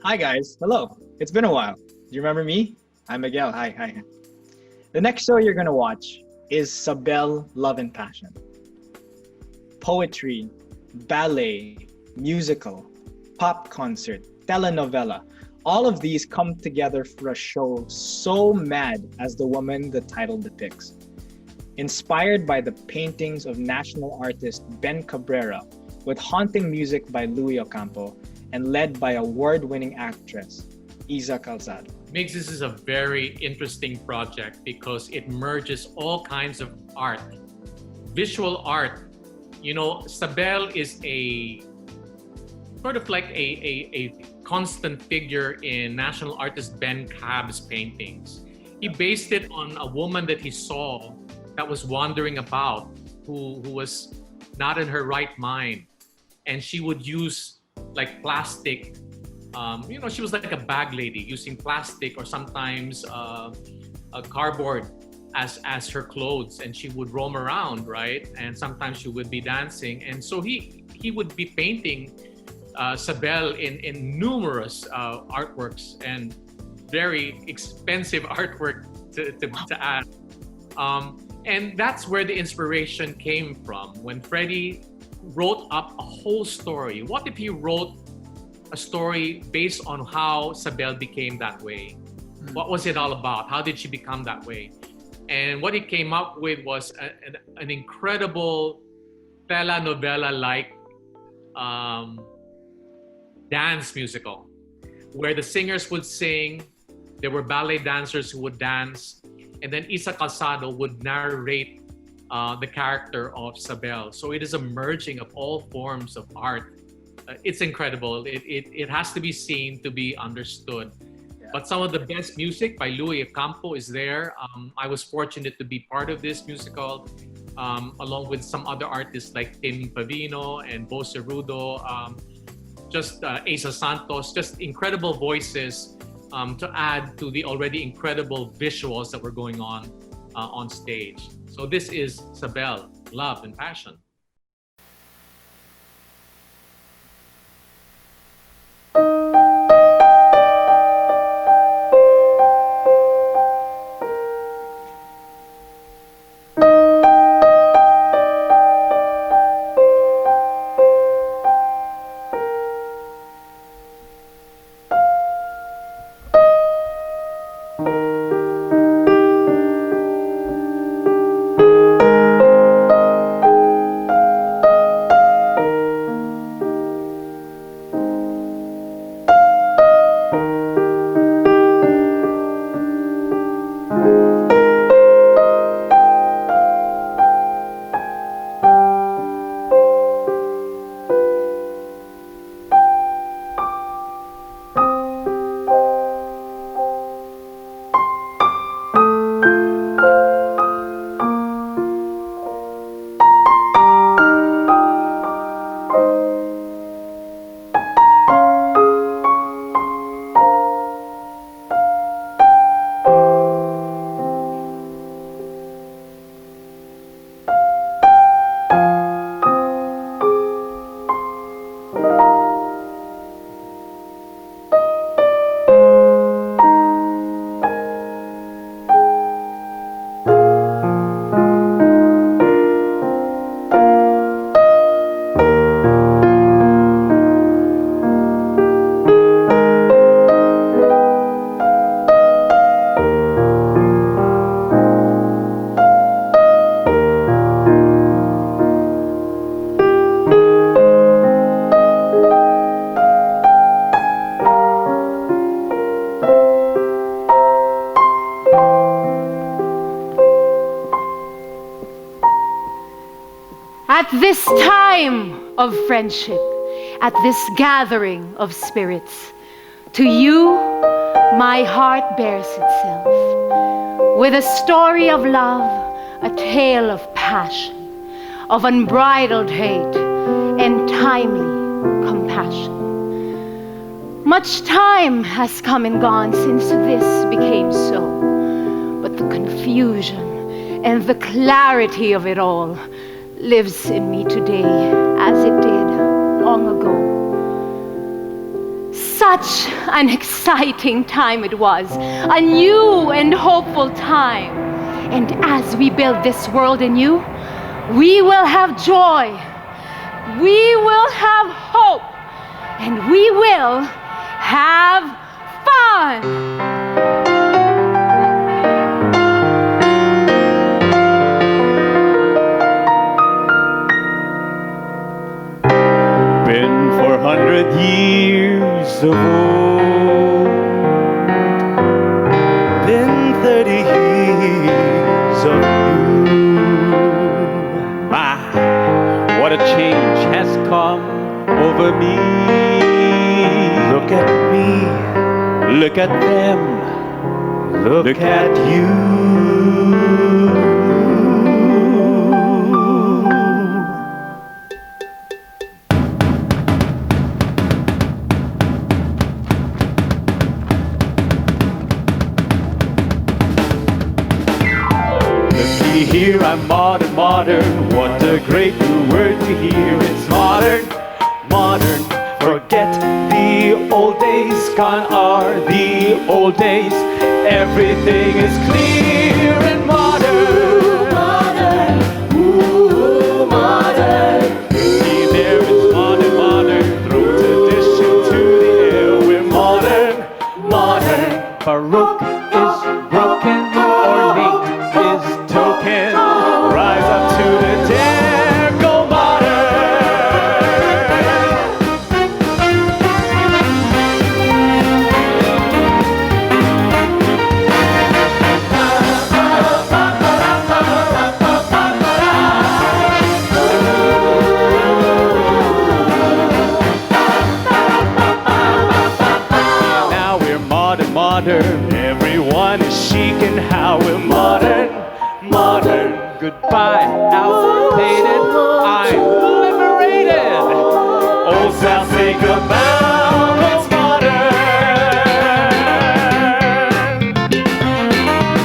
Hi guys, hello. It's been a while. Do you remember me? I'm Miguel. Hi. The next show you're gonna watch is Sabel Love and Passion. Poetry, ballet, musical, pop concert, telenovela. All of these come together for a show so mad as the woman the title depicts. Inspired by the paintings of national artist Ben Cabrera, with haunting music by Louis Ocampo, and led by award-winning actress Isa Calzado. Migs, this is a very interesting project because it merges all kinds of art, visual art. Sabel is a sort of like a constant figure in national artist Ben Cab's paintings. He based it on a woman that he saw that was wandering about, who was not in her right mind. And she would use like plastic, she was like a bag lady using plastic or sometimes a cardboard as her clothes, and she would roam around, right? And sometimes she would be dancing. And so he would be painting Sabel in numerous artworks and very expensive artwork to add. And that's where the inspiration came from. When Freddie wrote up a whole story, what if he wrote a story based on how Sabel became that way? What was it all about? How did she become that way? And what he came up with was an incredible telenovela-like dance musical, where the singers would sing, there were ballet dancers who would dance, and then Isa Calzado would narrate the character of Sabel. So it is a merging of all forms of art. It's incredible. It has to be seen to be understood. Yeah. But some of the best music by Louis Ocampo is there. I was fortunate to be part of this musical, along with some other artists like Tim Pavino and Bo Cerudo, Asa Santos, just incredible voices to add to the already incredible visuals that were going on stage. So this is Sabel, Love and Passion. At this time of friendship, at this gathering of spirits, to you my heart bears itself, with a story of love, a tale of passion, of unbridled hate and timely compassion. Much time has come and gone since this became so, but the confusion and the clarity of it all lives in me today as it did long ago. Such an exciting time it was, a new and hopeful time. And as we build this world anew, we will have joy, we will have hope, and we will have fun. Been 400 years of old, been 30 years of new. My, what a change has come over me. Look at me, look at them, look at you. Here I'm modern, modern. What a great new word to hear. It's modern, modern. Forget the old days. Gone are the old days. Everything is clear and modern. Modern, ooh, modern. The air is modern, modern. Throw tradition to the air. We're modern, modern. Baroque is broken. Ornate is token. Rise up to the dare, go modern. Now we're modern, modern. Everyone is chic and how we're modern, modern. Goodbye, outdated. I'm liberated. Old South, say goodbye. It's modern.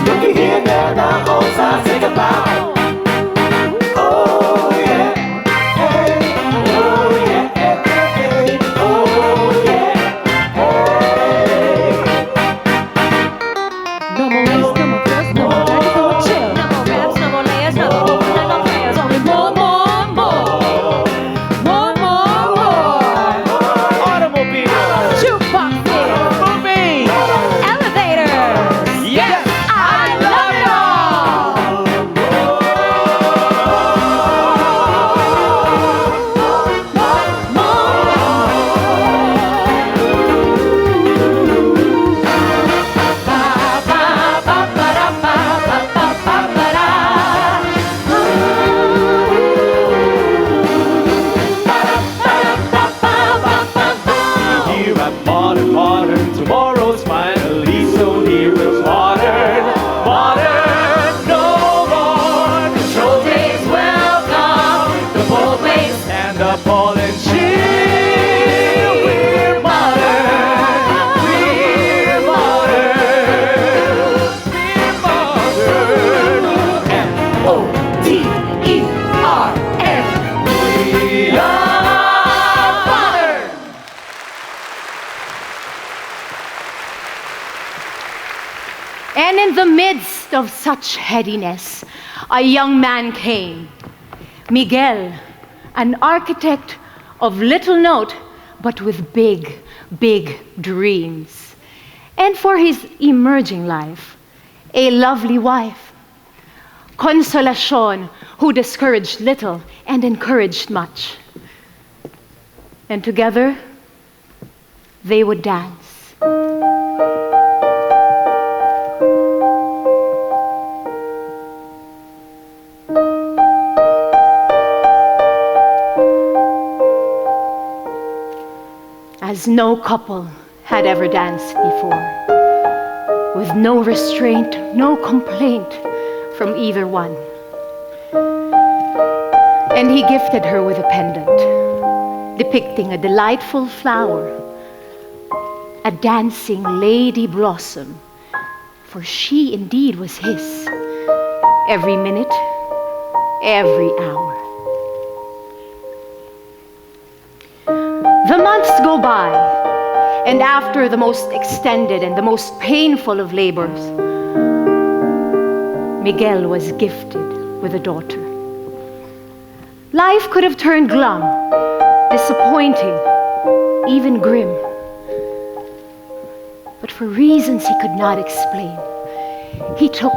Look at here now, now, Old South, say goodbye. Oh yeah, hey, oh yeah, hey, oh yeah, hey. No more race, no more girls, no more dirty, no more chill. No more raps, no more layers, no more open, no more players. Only more, more, more. More, more, more. Automobile. Jukeboxes. Movie. Elevators. Yes, I love it all. Here I'm modern, modern. Tomorrow's finally so near. It's modern, modern. No more control days. Welcome the bold ways. Stand up, all and cheer. We're modern. We're modern. We're modern. M-O-D-E-R-N. We are modern. And in the midst of such headiness, a young man came, Miguel, an architect of little note, but with big, big dreams. And for his emerging life, a lovely wife, Consolacion, who discouraged little and encouraged much. And together, they would dance. As no couple had ever danced before, with no restraint, no complaint from either one. And he gifted her with a pendant, depicting a delightful flower, a dancing lady blossom, for she indeed was his, every minute, every hour. The months go by, And after the most extended and the most painful of labors, Miguel was gifted with a daughter. Life could have turned glum, disappointing, even grim. But for reasons he could not explain, he took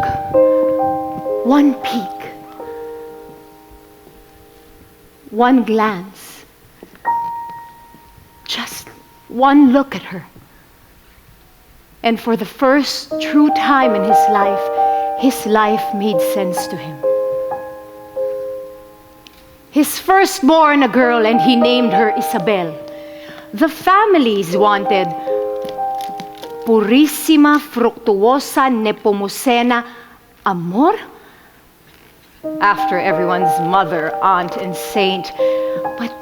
one peek, one glance, just one look at her. And for the first true time in his life made sense to him. His firstborn a girl, and he named her Isabel. The families wanted Purissima Fructuosa Nepomucena Amor, after everyone's mother, aunt, and saint. But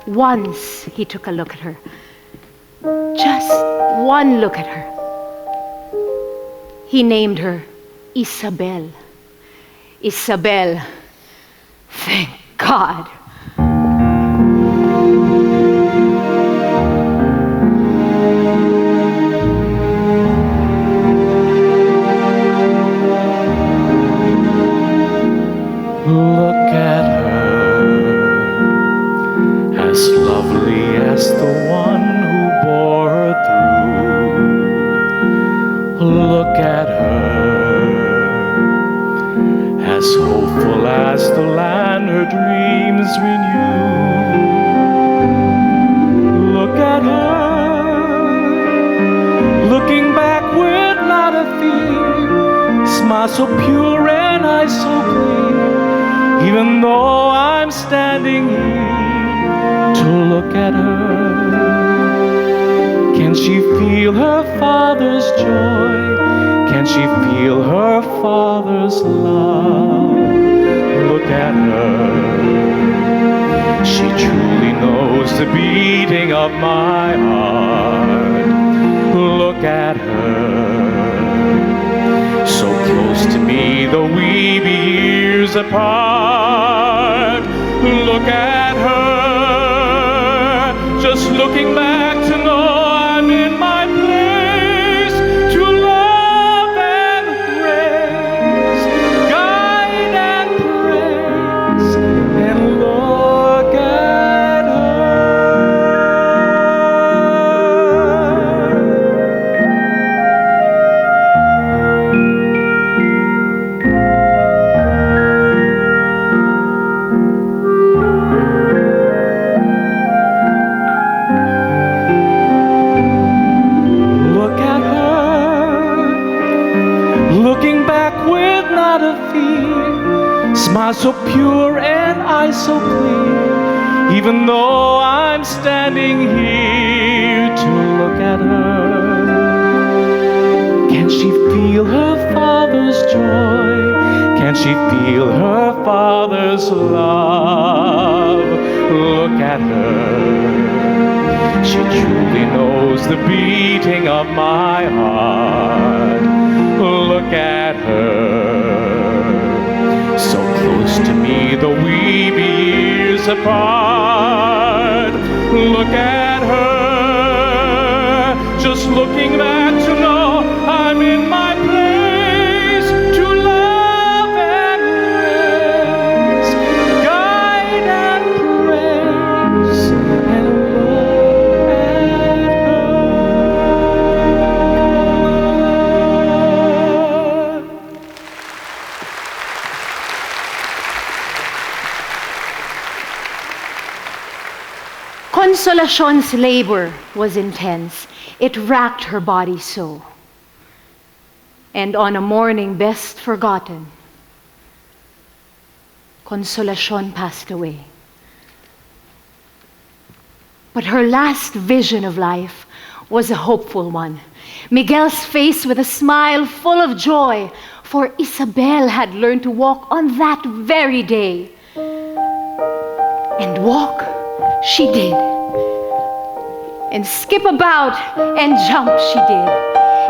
once he took a look at her, just one look at her, he named her Isabel. Isabel, thank God. Look at her, as lovely as the one who bore her through. Look at her, as hopeful as the land her dreams renew. Look at her, looking back with not a fear, smile so pure and eyes so clear. Even though I'm standing here to look at her, can she feel her father's joy? Can she feel her father's love? Look at her, she truly knows the beating of my heart. Look at her, so close to me though we be years apart. Look at her, just looking back to know I'm in my place, to love and praise, guide and praise, and look at her. Look at her, looking back with not a fear, smile so pure and eyes so clear. Even though I'm standing here to look at her, can she feel her father's joy? Can she feel her father's love? Look at her, she truly knows the beating of my heart. Look at her, so close to me though we be years apart. Look at her, just looking back to know I'm in my place, to love and raise, guide and praise, and look at her. Consolacion's labor was intense. It racked her body so. And on a morning best forgotten, Consolacion passed away. But her last vision of life was a hopeful one. Miguel's face with a smile full of joy, for Isabel had learned to walk on that very day. And walk she did. And skip about and jump she did.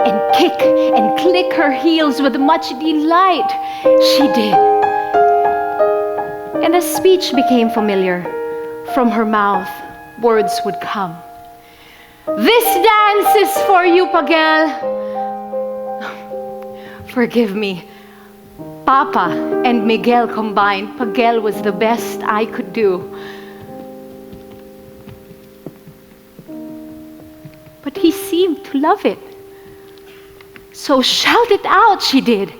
And kick and click her heels with much delight she did. And as speech became familiar, from her mouth words would come. This dance is for you, Pagel. Forgive me. Papa and Miguel combined, Pagel was the best I could do. But he seemed to love it. So shout it out, she did.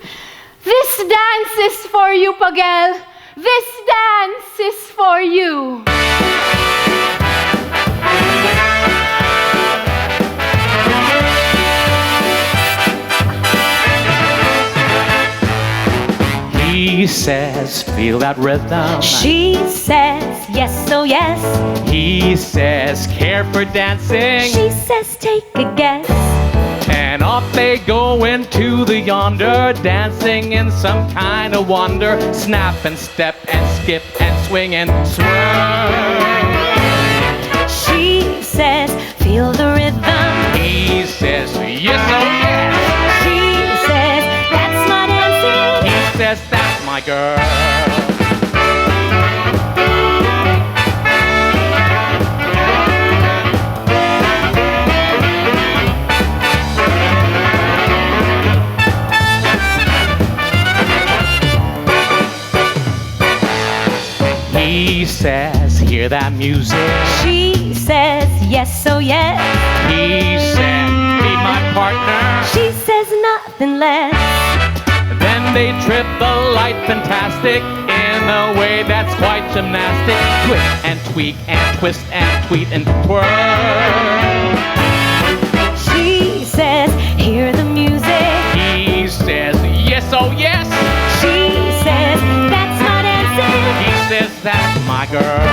This dance is for you, Pagel. This dance is for you. He says, feel that rhythm. She says, yes, oh yes. He says, care for dancing. She says, take a guess. And off they go into the yonder, dancing in some kind of wonder. Snap and step and skip and swing and swirl. She says, feel the rhythm. He says, yes, oh yes. She says, that's my dancing. He says, that's my girl. He says, hear that music. She says, yes, oh yes. He said, be my partner. She says, nothing less. Then they trip the light fantastic in a way that's quite gymnastic. Twist and tweak and twist and tweet and twirl. She says, hear the music. He says, yes, oh yes. She says, that's my dancing. He says, that's my girl.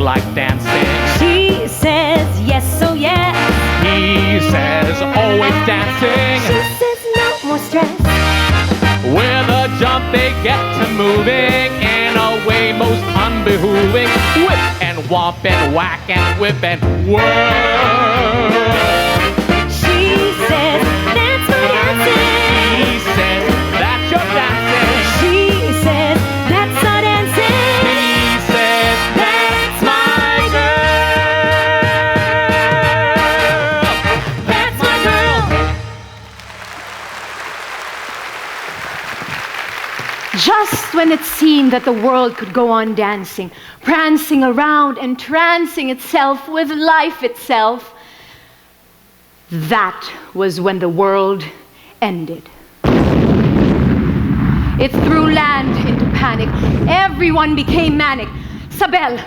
Like dancing. She says, yes, oh yes. He says, always dancing. She says, no more stress. With a jump they get to moving in a way most unbehooving. Whip and whomp and whack and whip and whirl. She says, that's my dancing. He says, that's your dancing. She says, that's our dancing. He says, that's my girl. That's my girl. Just when it seemed that the world could go on dancing, prancing around, entrancing itself with life itself, that was when the world ended. It threw land into panic. Everyone became manic. Sabel,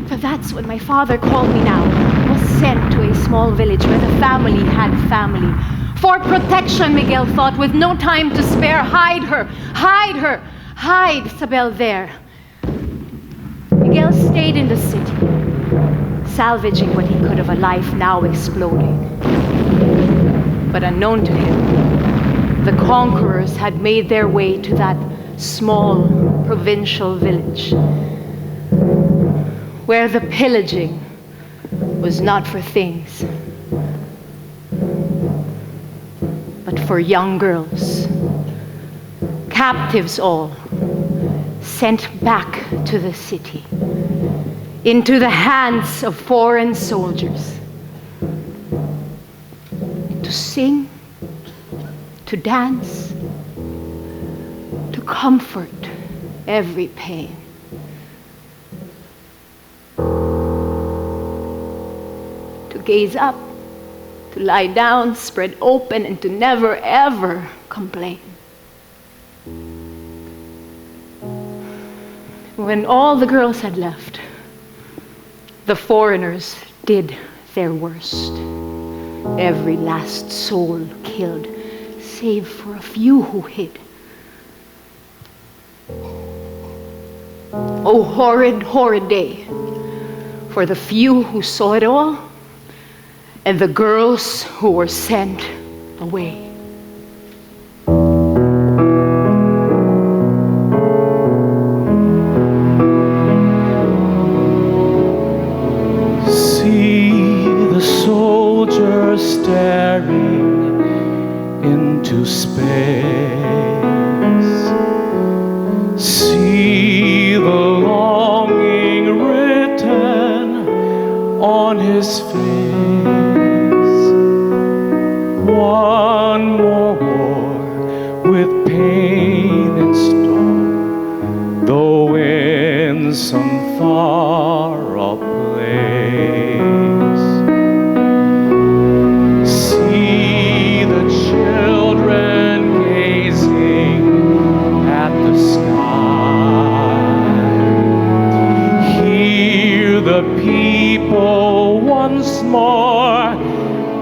for that's what my father called me now, was sent to a small village where the family had family. For protection, Miguel thought, with no time to spare, hide her, hide her, hide Sabel there. Miguel stayed in the city, salvaging what he could of a life now exploding. But unknown to him, the conquerors had made their way to that small provincial village where the pillaging was not for things, but for young girls, captives all, sent back to the city, into the hands of foreign soldiers, to sing, to dance, to comfort every pain. To gaze up, to lie down, spread open, and to never ever complain. When all the girls had left, the foreigners did their worst. Every last soul killed, save for a few who hid. Oh, horrid, horrid day for the few who saw it all and the girls who were sent away. See the longing written on his face. One more war with pain in store, though in some far-off place. See the children gazing at the sky. Hear the people once more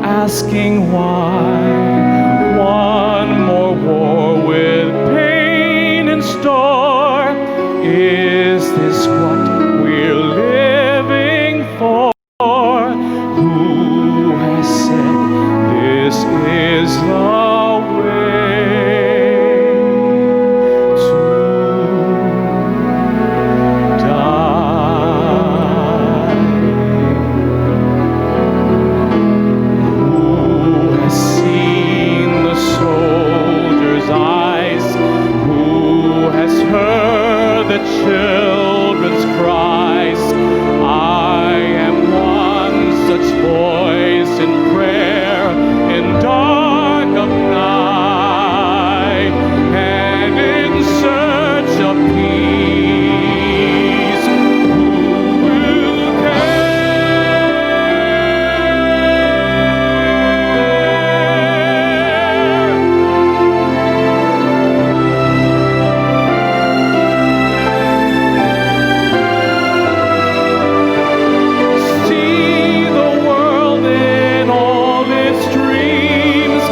asking why. One more war with pain in store. Is this what we're living for? Who has said this is the way to die? Who has seen the soldier's eyes? Who has heard the children's cries? I am one such voice in prayer in dark of night and in search of peace. Who will see the world in all its dreams?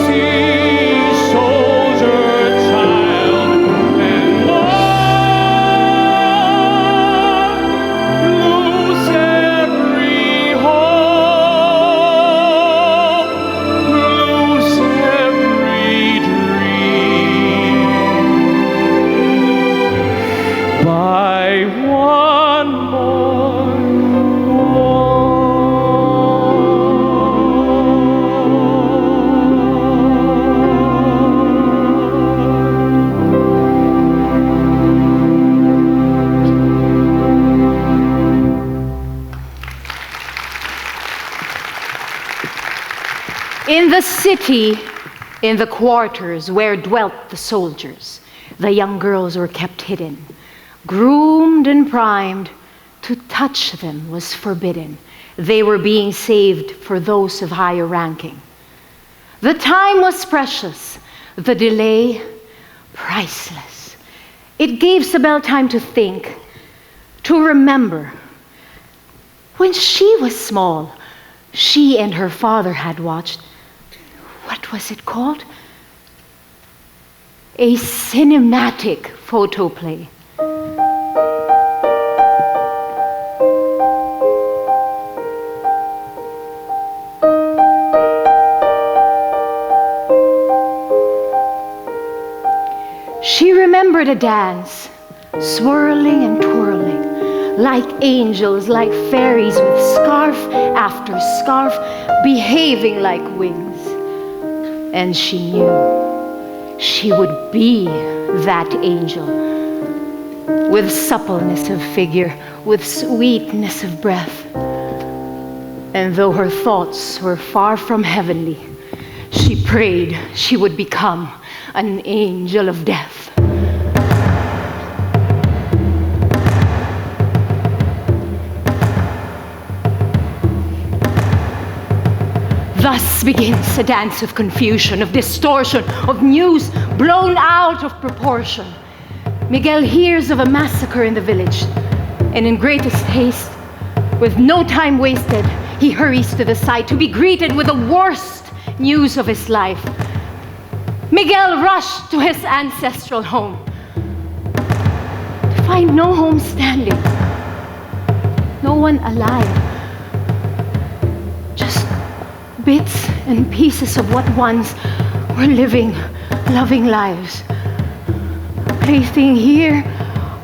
See soldier, child, and more. Lose every hope, lose every dream by one more In the city, in the quarters where dwelt the soldiers, the young girls were kept hidden. Groomed and primed, to touch them was forbidden. They were being saved for those of higher ranking. The time was precious, the delay priceless. It gave Sabel time to think, to remember. When she was small, she and her father had watched, what was it called? A cinematic photoplay. She remembered a dance, swirling and twirling, like angels, like fairies, with scarf after scarf, behaving like wings. And she knew she would be that angel, with suppleness of figure, with sweetness of breath. And though her thoughts were far from heavenly, she prayed she would become an angel of death. Thus begins a dance of confusion, of distortion, of news blown out of proportion. Miguel hears of a massacre in the village, and in greatest haste, with no time wasted, he hurries to the site to be greeted with the worst news of his life. Miguel rushed to his ancestral home to find no home standing, no one alive. Just bits and pieces of what once were living, loving lives. A plaything here,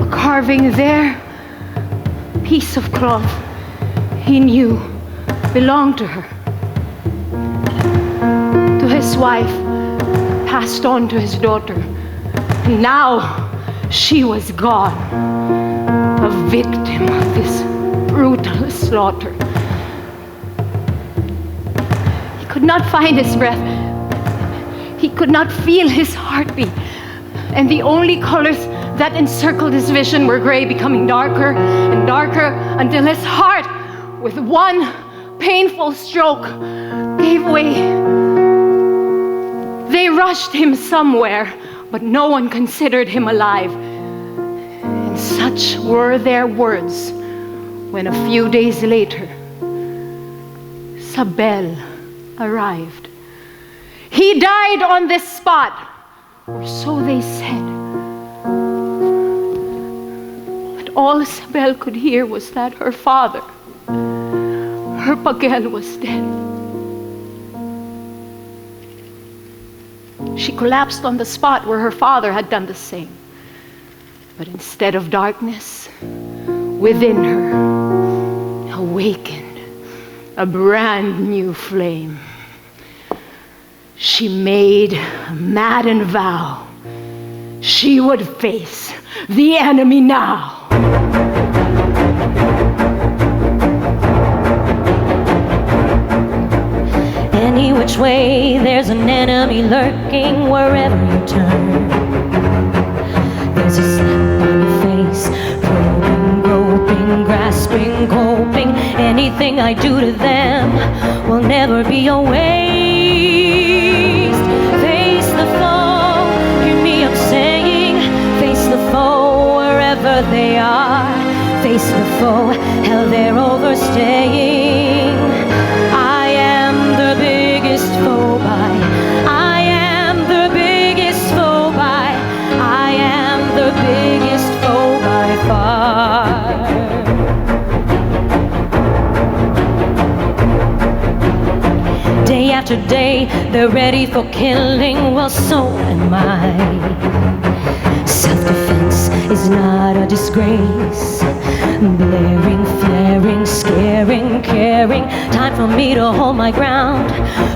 a carving there, a piece of cloth he knew belonged to her. To his wife, passed on to his daughter. And now, she was gone, a victim of this brutal slaughter. He could not find his breath. He could not feel his heartbeat. And the only colors that encircled his vision were gray, becoming darker and darker until his heart, with one painful stroke, gave way. They rushed him somewhere, but no one considered him alive. And such were their words when a few days later, Sabel arrived. He died on this spot, or so they said. But all Sabel could hear was that her father, her Pagel, was dead. She collapsed on the spot where her father had done the same. But instead of darkness, within her awakened a brand new flame. She made a maddened vow. She would face the enemy now. Any which way, there's an enemy lurking wherever you turn. There's a slap on your face, probing, groping, grasping, coping. Anything I do to them will never be a waste. Face the foe, hear me I'm saying. Face the foe wherever they are. Face the foe, hell they're overstaying. I am the biggest foe by. I am the biggest foe by. I am the biggest foe by far. Day after day, they're ready for killing. Well, so am I. Self-defense is not a disgrace. Blaring, flaring, scaring, caring. Time for me to hold my ground,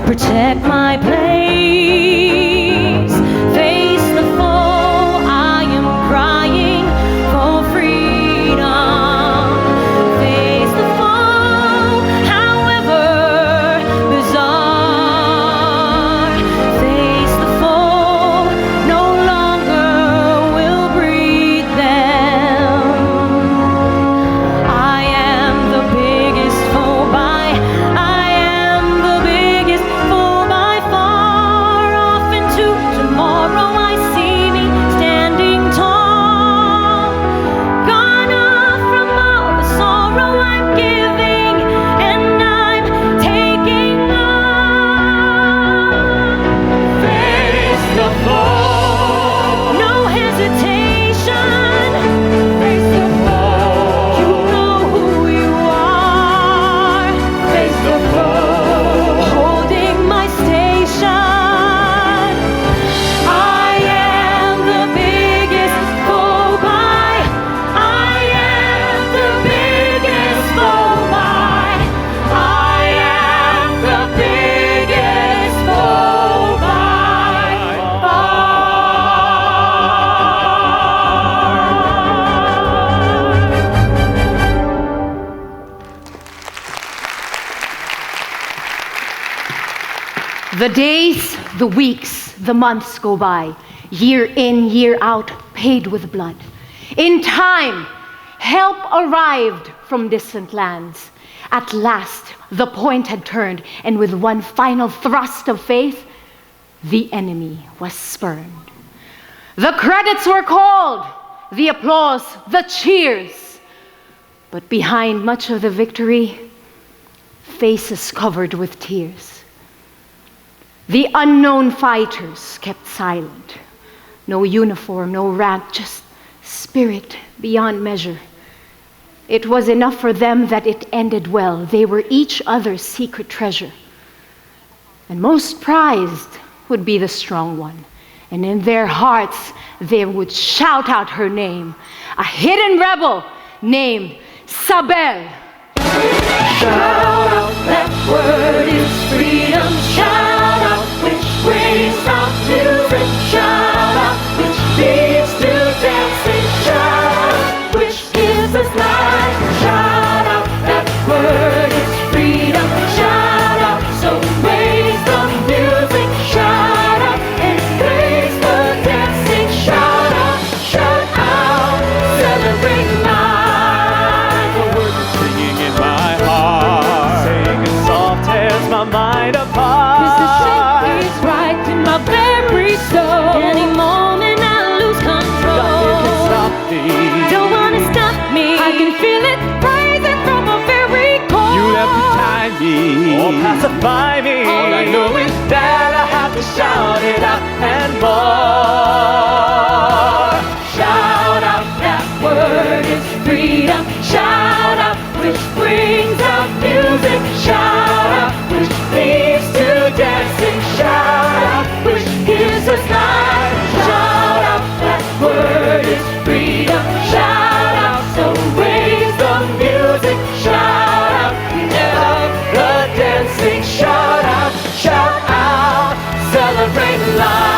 protect my place. Face the foe, I am crying for freedom. Face the foe, however bizarre. Face the foe, no longer will breed them. I am the biggest foe by. I am the biggest foe by far. Off into tomorrow I see me standing tall. Gone off from all the sorrow I'm giving, and I'm taking off. Face the foe, no hesitation. Face the foe, you know who you are. Face the foe, holding my station. I am the biggest foe by. I am the biggest foe by. I am the biggest foe by far. The days, the weeks, the months go by, year in, year out, paid with blood. In time, help arrived from distant lands. At last, the point had turned, and with one final thrust of faith, the enemy was spurned. The credits were called, the applause, the cheers. But behind much of the victory, faces covered with tears. The unknown fighters kept silent. No uniform, no rank, just spirit beyond measure. It was enough for them that it ended well. They were each other's secret treasure. And most prized would be the strong one. And in their hearts, they would shout out her name, a hidden rebel named Sabel. Shout out, that word is freedom. Shout out, which way stop music. Shout out, which leads to dancing. freedom. Shout out, so raise the music. Shout out, get up the dancing. Shout out, celebrate life.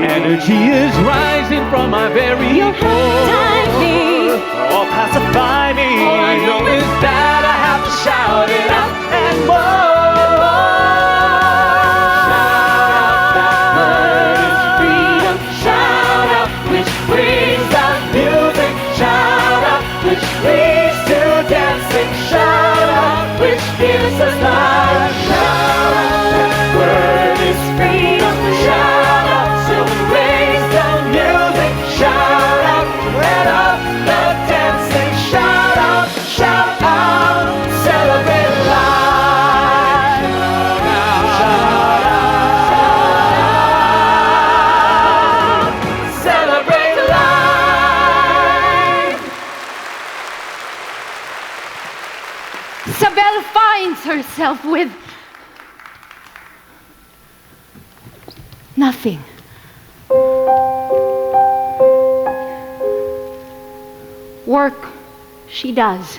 Energy is rising from my very core. All pacify me. All I know is that I have to shout it out and more. Shout out, which brings out music. Shout out, which leads to dancing. Shout out, which gives us life. Shout out, that word is freedom. Shout out. Raise the music, shout out, let up the dancing, shout out, celebrate life. Shout out, celebrate life. Sabel finds herself with nothing. Work she does,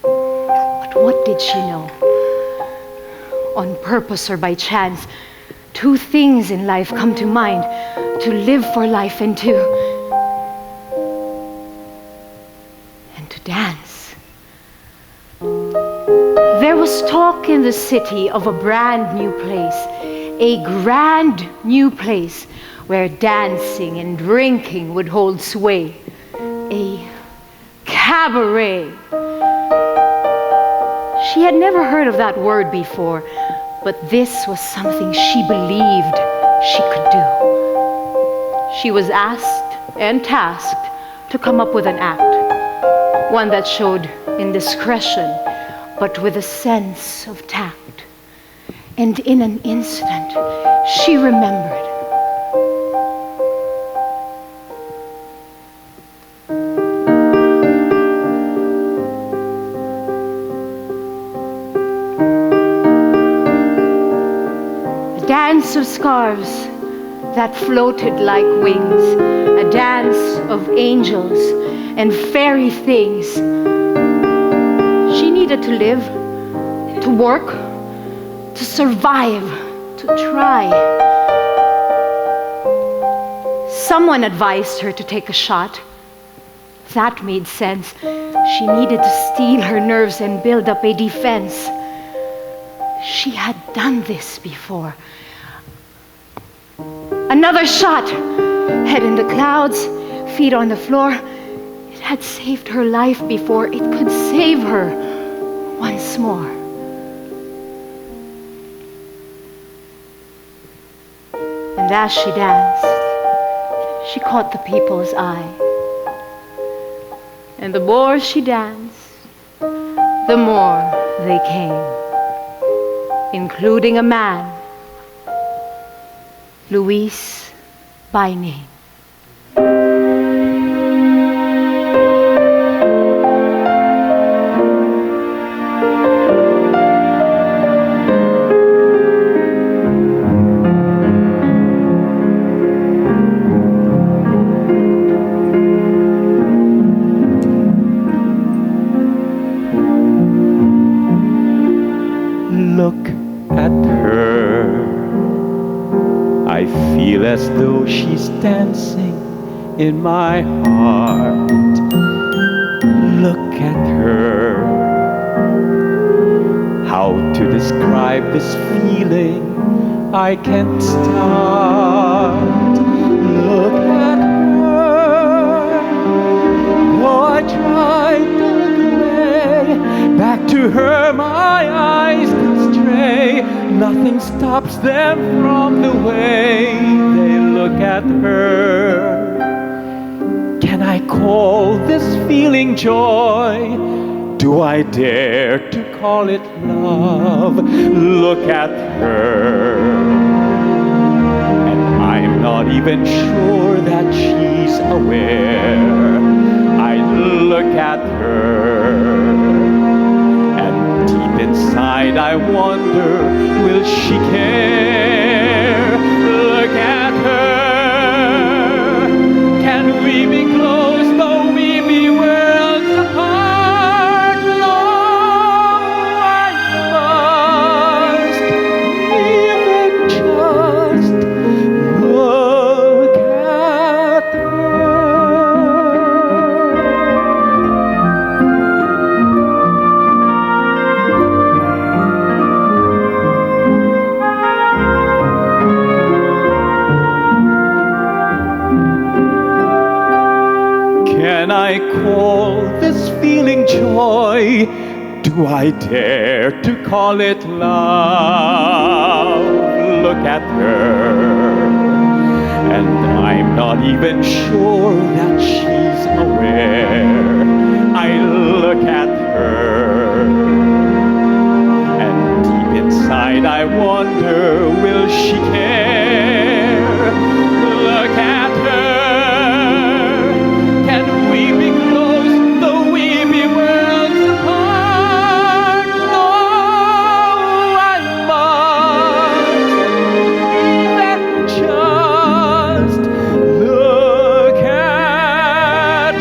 but what did she know? On purpose or by chance, two things in life come to mind: to live for life and to dance. There was talk in the city of a brand new place, a grand new place where dancing and drinking would hold sway. A cabaret. She had never heard of that word before, but this was something she believed she could do. She was asked and tasked to come up with an act, one that showed indiscretion, but with a sense of tact. And in an instant, she remembered. Dance of scarves that floated like wings, a dance of angels and fairy things. She needed to live, to work, to survive, to try. Someone advised her to take a shot. That made sense. She needed to steel her nerves and build up a defense. She had done this before. Another shot, head in the clouds, feet on the floor. It had saved her life before. It could save her once more. And as she danced, she caught the people's eye. And the more she danced, the more they came, including a man, Luis by name. Look at her. I feel as though she's dancing in my heart. Look at her. How to describe this feeling? I can't start. Look at her. Oh, I tried to look away. Back to her my eyes can stray. Nothing stops them from the way they look at her. Can I call this feeling joy? Do I dare to call it love? Look at her. And I'm not even sure that she's aware. I look at her. And deep inside I wonder, will she care? Look at her. Can we be close though we be worlds apart? No, I must even just look at her. Can I call this feeling joy? Do I dare to call it love? Look at her. And I'm not even sure that she's aware. I look at her. And deep inside I wonder, will she care? Look at her. Can we be close though we be worlds apart? No, I must even just look at her.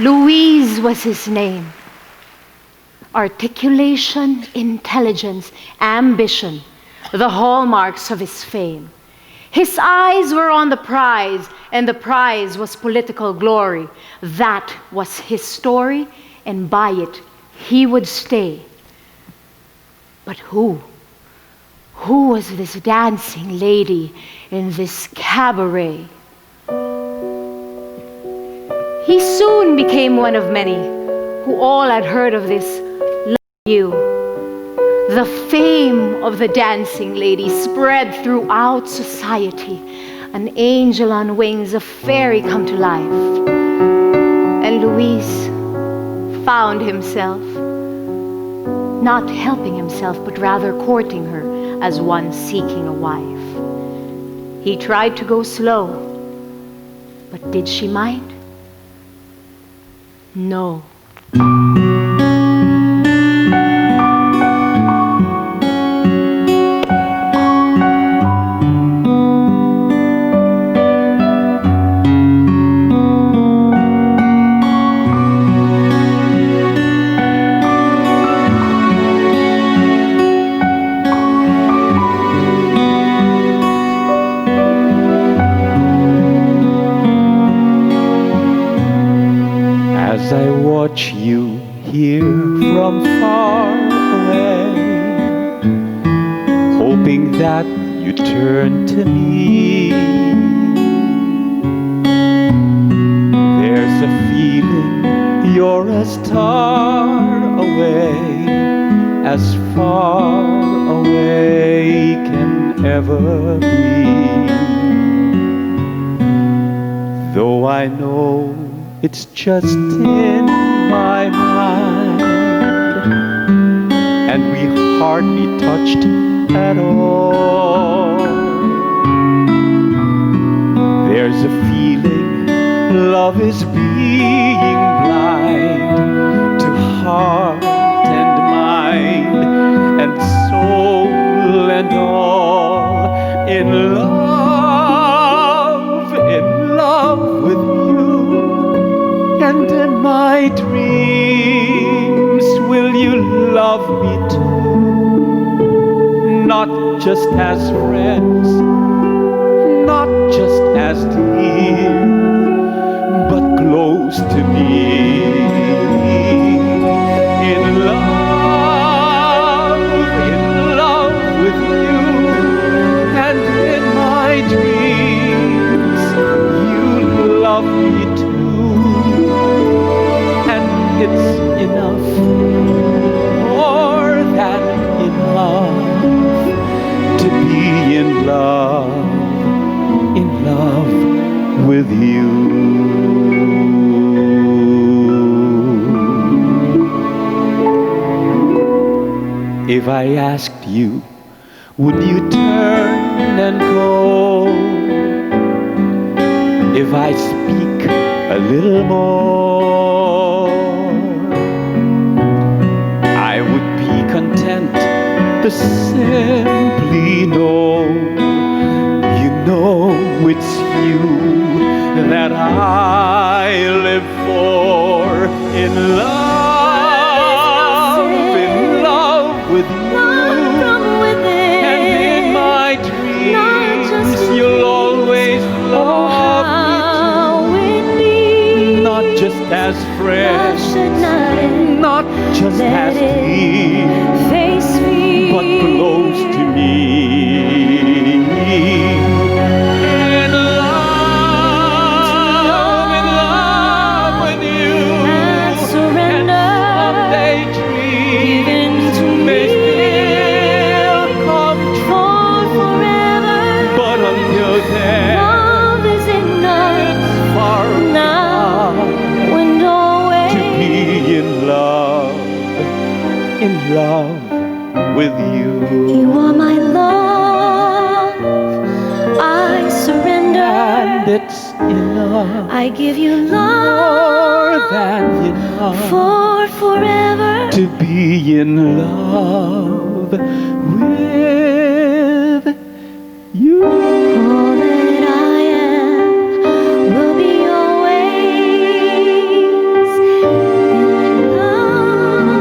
Louise was his name. Articulation, intelligence, ambition, the hallmarks of his fame. His eyes were on the prize, and the prize was political glory. That was his story, and by it he would stay. But who? Who was this dancing lady in this cabaret? He soon became one of many who all had heard of this love you. The fame of the dancing lady spread throughout society. An angel on wings, a fairy come to life. And Luis found himself not helping himself, but rather courting her as one seeking a wife. He tried to go slow, but did she mind? No. As I watch you here from far away, hoping that you turn to me, there's a feeling you're as far away as far away can ever be. Though I know it's just in my mind, and we hardly touched at all. There's a feeling love is being blind to heart and mind and soul and all. In love with you, just as friends, not just as dear, but close to me. In love with you, and in my dreams, you love me too, and it's enough, more than enough, to be in love with you. If I asked you, would you turn and go? If I speak a little more, I would be content to simply know, you know it's you that I live for. In love with you, and in my dreams you'll always love me too. Not just as friends, not just as dear, but close to me. In love with you, and someday dreams may still come true. But until then, it's far enough to be in love with you. You are my love, I surrender. And it's enough, I give you more love than enough, for forever. to be in love with you. All that I am will be always in love.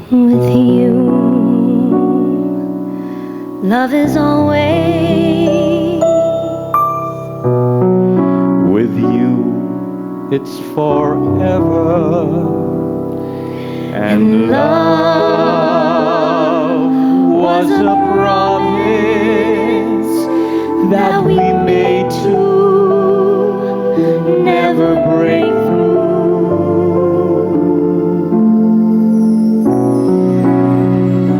With you, love is always. With you, it's forever. And love was a promise that we made to never break through.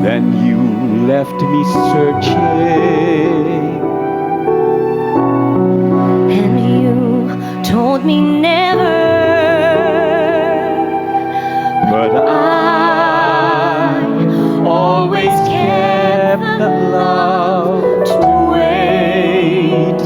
Then you left me searching, And you told me never. but I always kept the love to wait.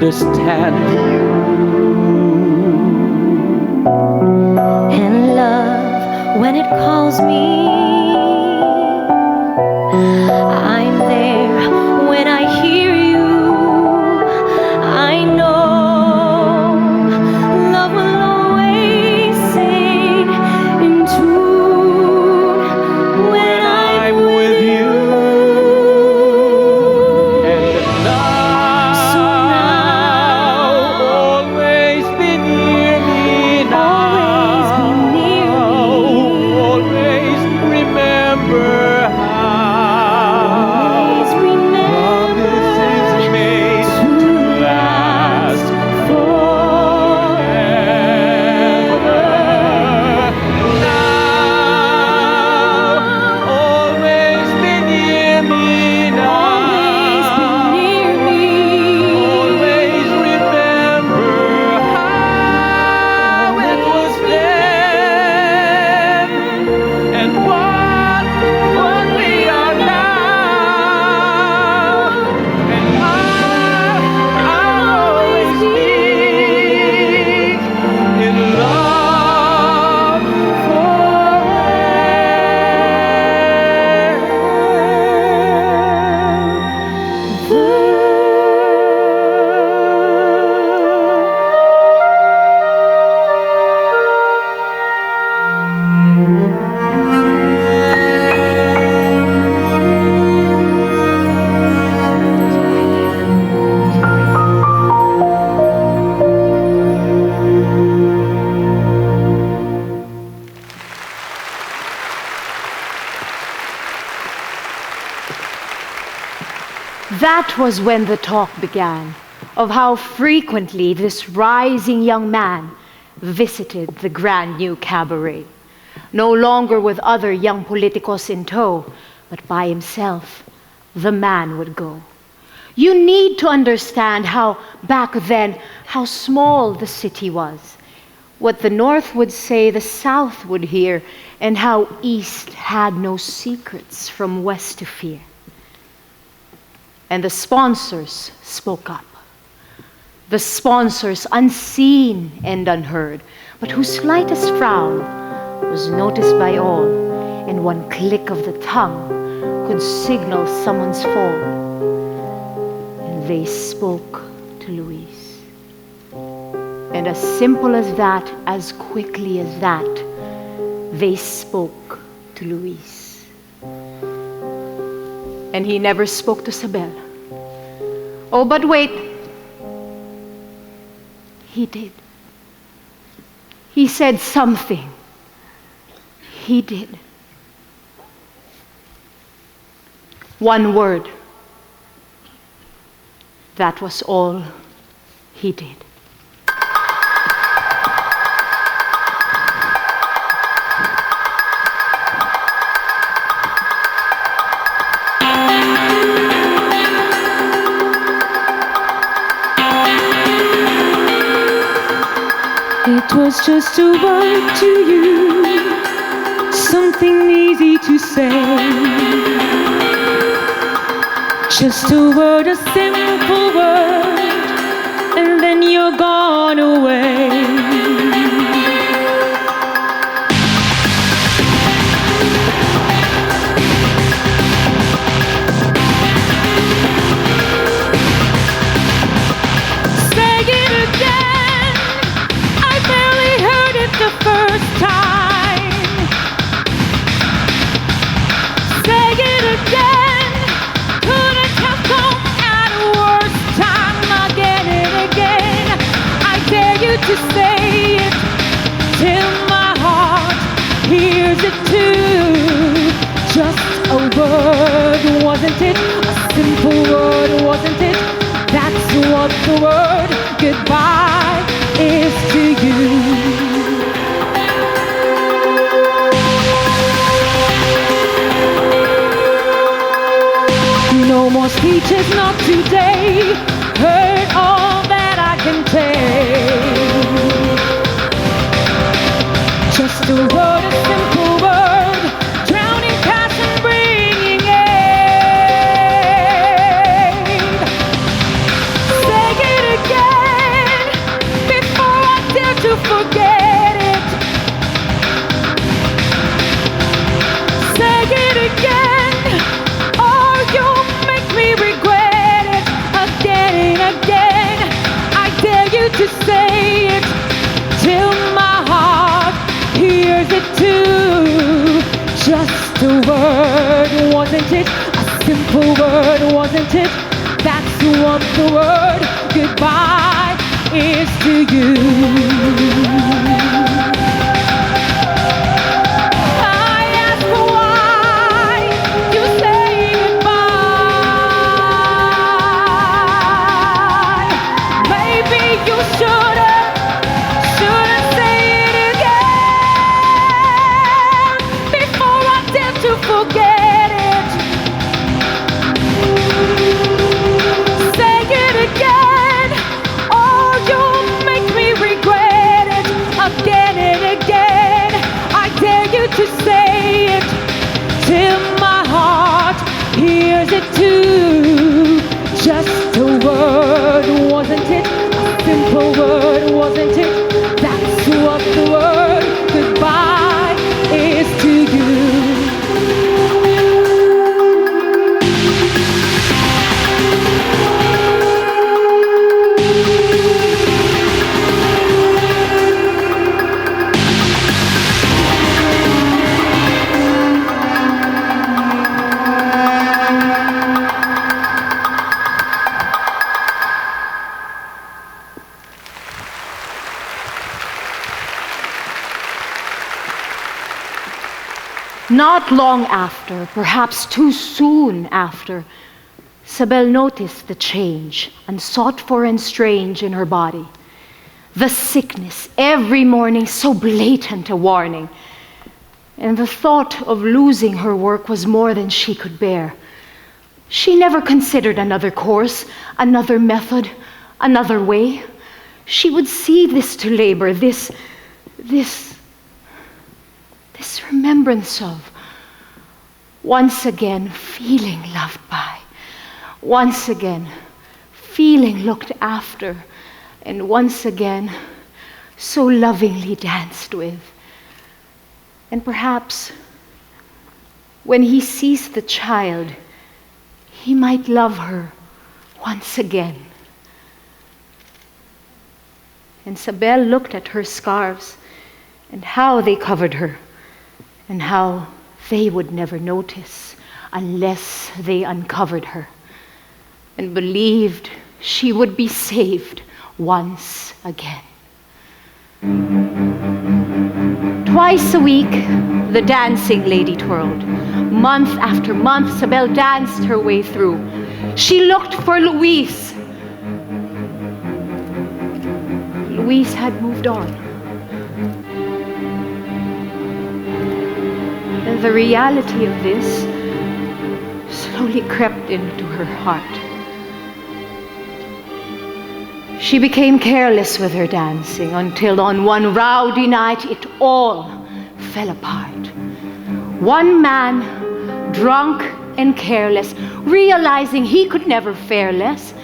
understand you. And love, when it calls me, I'm there. When I hear you, I know love will always sing in tune when I'm with you. And now, So now, always be near me now. always be near me. Always remember how Always promises made to to last forever. Now, always be near me now. always be near me. Always remember how it was then and what we are now. And I'll always be in love That was when the talk began of how frequently this rising young man visited the grand new cabaret, no longer with other young politicos in tow, but by himself. The man would go. You need to understand how back then, how small the city was, what the North would say the South would hear, and how East had no secrets from West to fear. And the sponsors spoke up. The sponsors unseen and unheard, but whose slightest frown was noticed by all, and one click of the tongue could signal someone's fall. And they spoke to Luis. And as simple as that, as quickly as that, they spoke to Luis. And he never spoke to Sabel. Oh, but wait. He did. He said something. He did. One word. That was all he did. It was just a word to you, something easy to say. Just a word, a simple word, and then you're gone away. Say it again, I barely heard it the first time. Say it again, couldn't have come at a worse time. Again and again, I dare you to say it till my heart hears it too. Just a word, wasn't it? A simple word, wasn't it? That's what the word goodbye is to you. No more speeches, not today. Heard all that I can take. Just a word, a simple word, drowning passion, bringing aid. Say it again. to say it till my heart hears it too. Just a word, wasn't it? A simple word, wasn't it? That's what the word goodbye is to you. To say it till my heart hears it too. Just a word, wasn't it? A simple word, wasn't it? That's what the word goodbye is to you. Not long after, perhaps too soon after, Sabel noticed the change, unsought for and strange, in her body. The sickness, every morning so blatant a warning. And the thought of losing her work was more than she could bear. She never considered another course, another method, another way. She would see this to labor, this remembrance of once again feeling loved by, once again feeling looked after, and once again so lovingly danced with. And perhaps when he sees the child, he might love her once again. And Sabel looked at her scarves and how they covered her, and how they would never notice unless they uncovered her, and believed she would be saved once again. Twice a week, the dancing lady twirled. Month after month, Sabel danced her way through. She looked for Luis. Luis had moved on. And the reality of this slowly crept into her heart. She became careless with her dancing until on one rowdy night it all fell apart. One man, drunk and careless, realizing he could never fare less,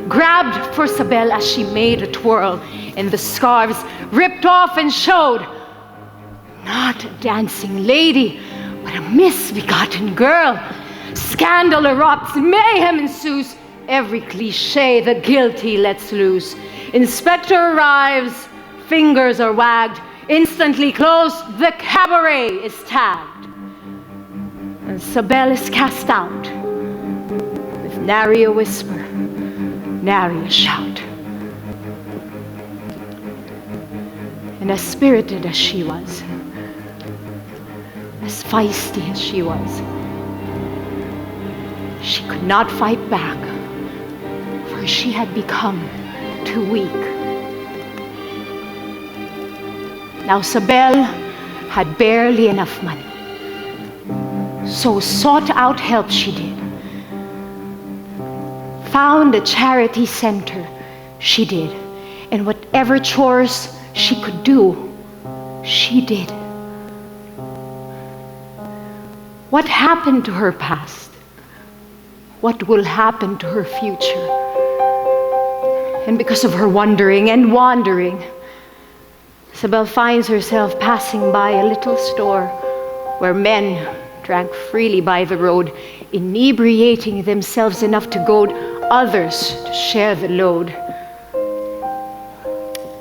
grabbed for Sabel as she made a twirl, and the scarves ripped off and showed not a dancing lady, but a misbegotten girl. Scandal erupts, mayhem ensues. Every cliche the guilty lets loose. Inspector arrives, fingers are wagged. Instantly closed, the cabaret is tagged. And Sabel is cast out, with nary a whisper, nary a shout. And as spirited as she was, as feisty as she was, she could not fight back, for she had become too weak. Now Sabel had barely enough money, so sought out help she did. Found a charity center she did, and whatever chores she could do, she did. What happened to her past? What will happen to her future? And because of her wondering and wandering, Sabel finds herself passing by a little store where men drank freely by the road, inebriating themselves enough to goad others to share the load.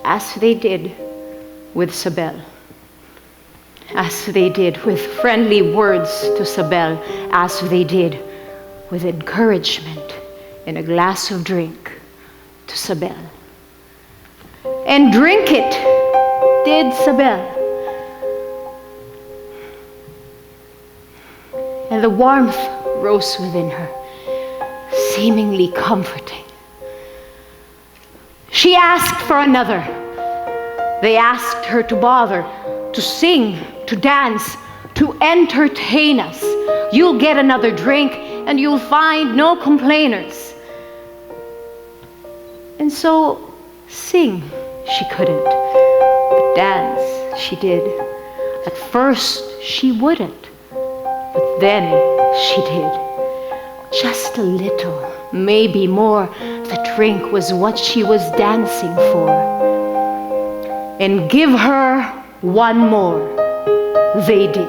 as they did with Sabel, as they did with friendly words to Sabel, as they did with encouragement in a glass of drink to Sabel. And drink it did Sabel. And the warmth rose within her, seemingly comforting. She asked for another. They asked her to bother, to sing, to dance, to entertain us. You'll get another drink and you'll find no complainers. And so sing she couldn't, but dance she did. At first she wouldn't, but then she did. Just a little, maybe more. The drink was what she was dancing for. And give her one more, they did.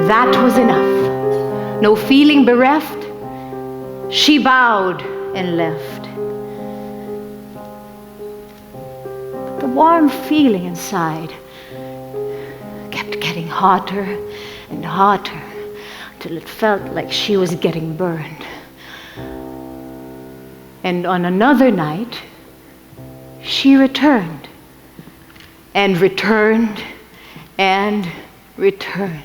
That was enough. No feeling bereft, she bowed and left. But the warm feeling inside kept getting hotter and hotter till it felt like she was getting burned. And on another night, she returned and returned and returned.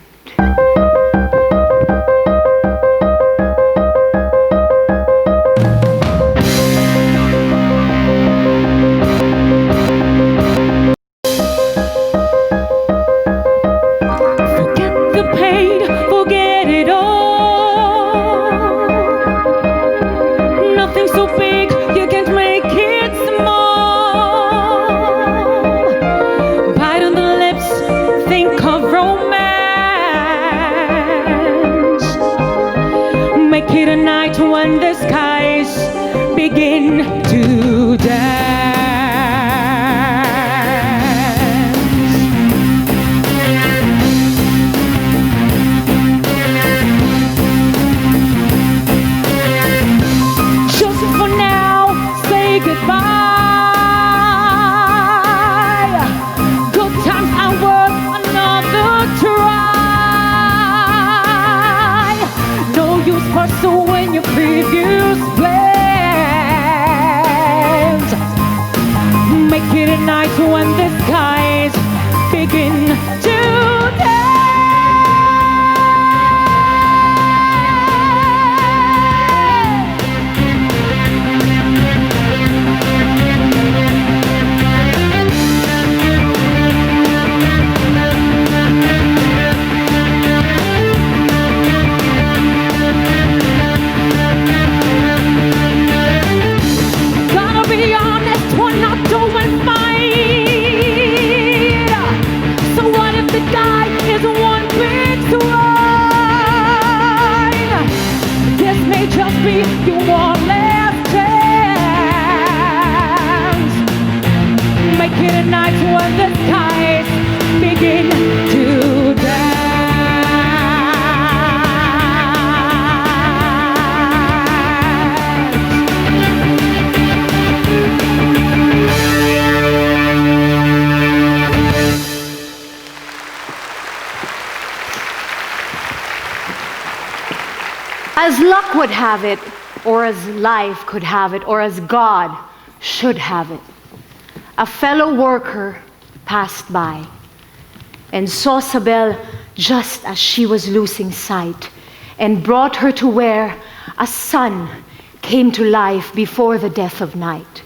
When the skies begin to dance. Just for now, say goodbye. Good times are worth another try. No use pursuing your previous plans. Make it a night when the skies begin to dance. You want last chance. Make it a night when the skies begin to dance. As luck would have it, or as life could have it, or as God should have it, a fellow worker passed by and saw Sabel just as she was losing sight and brought her to where a son came to life before the death of night.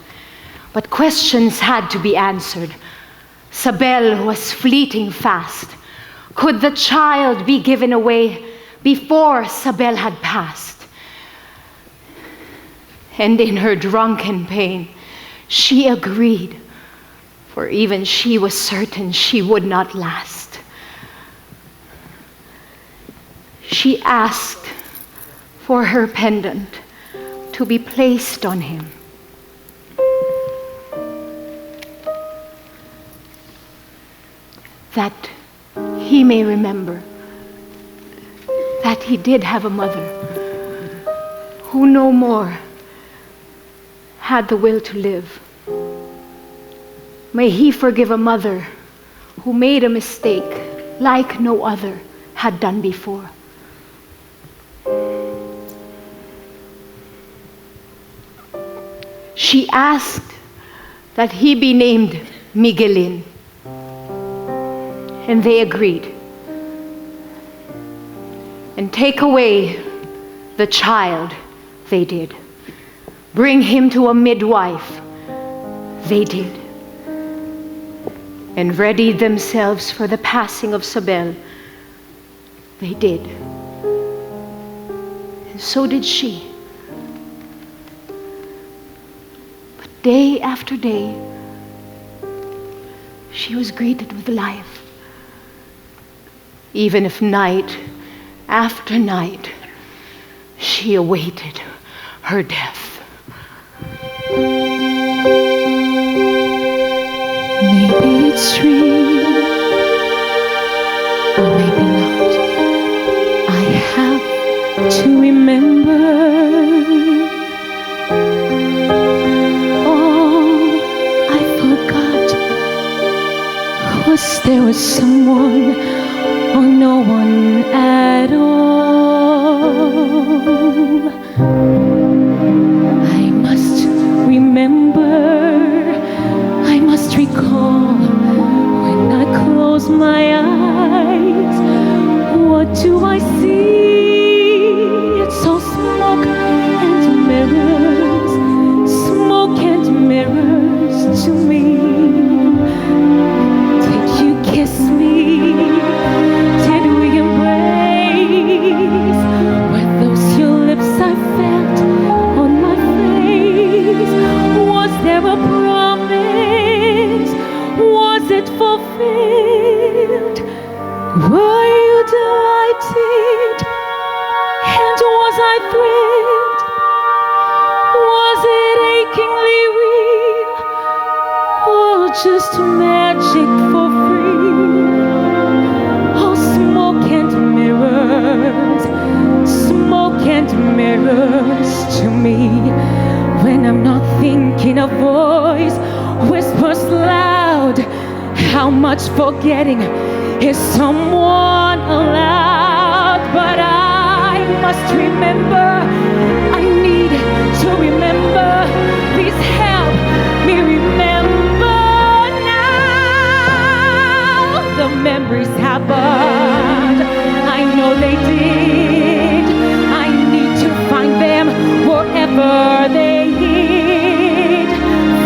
But questions had to be answered. Sabel was fleeting fast. Could the child be given away before Sabel had passed? And in her drunken pain, she agreed, for even she was certain she would not last. She asked for her pendant to be placed on him. That he may remember that he did have a mother who no more had the will to live. May he forgive a mother who made a mistake like no other had done before. She asked that he be named Miguelin, and they agreed. And take away the child, they did. Bring him to a midwife, they did. And readied themselves for the passing of Sabel, they did. And so did she. But day after day, she was greeted with life. Even if night after night, she awaited her death. Maybe it's real, or maybe not. I have to remember. Oh, I forgot. There was someone or no one at all. I must remember. I must recall when I close my eyes. What do I see? It's all smoke and mirrors, smoke and mirrors to me. Did you kiss me? Did we embrace? Were those your lips I felt on my face? Was there a promise? Was it fulfilled? Were you delighted? And was I thrilled? Was it achingly real? Or just magic for free? Oh, smoke and mirrors to me. When I'm not thinking, a voice whispers loud, how much forgetting is someone allowed? But I must remember, I need to remember. Please help me remember now. The memories happened, I know they did. I need to find them wherever they hid.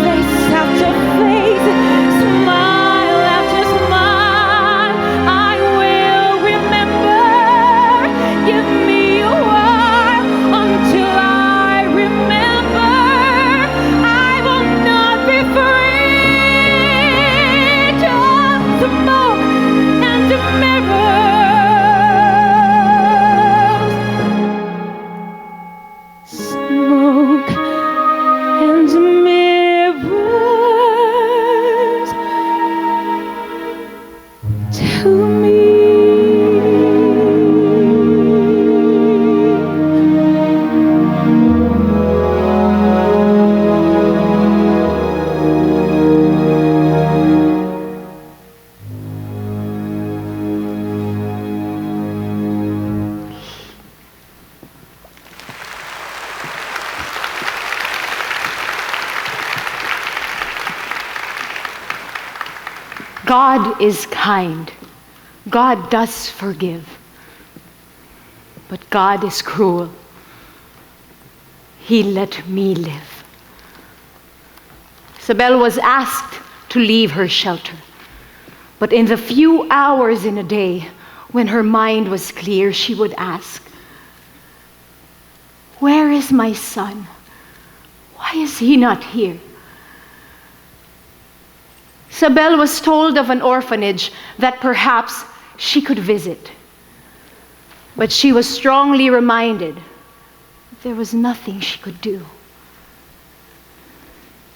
Face after face, smile after smile, I will remember. Give me a while until I remember. I will not be free. Just smoke and mirrors. Smoke and mirrors to me. God is kind. God does forgive. But God is cruel. He let me live. Sabel was asked to leave her shelter. But in the few hours in a day when her mind was clear, she would ask, "Where is my son? Why is he not here?" Sabel was told of an orphanage that perhaps she could visit. But she was strongly reminded there was nothing she could do.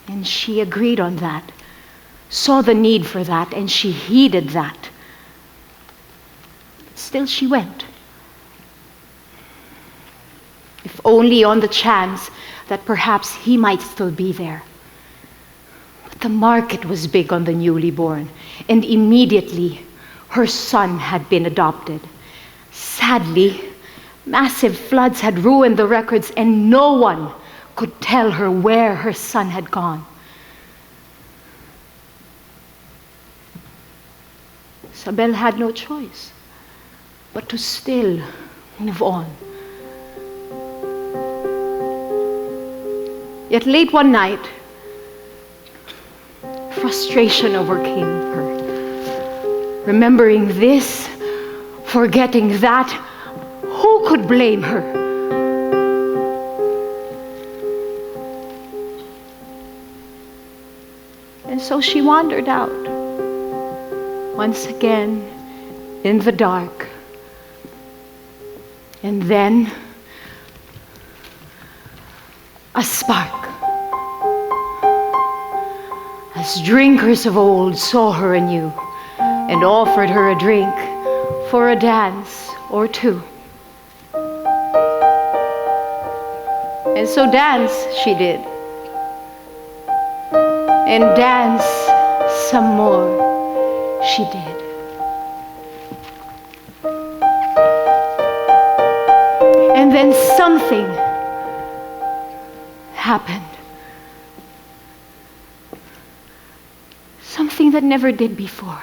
And she agreed on that, saw the need for that, and she heeded that. Still she went. If only on the chance that perhaps he might still be there. But the market was big on the newly born, and immediately her son had been adopted. Sadly, massive floods had ruined the records, and no one could tell her where her son had gone. Sabel had no choice but to still move on. Yet late one night, frustration overcame her. Remembering this, forgetting that, who could blame her? And so she wandered out, once again in the dark. And then a spark. As drinkers of old saw her anew and offered her a drink for a dance or two. And so dance she did, and dance some more she did. And then something happened. Something that never did before.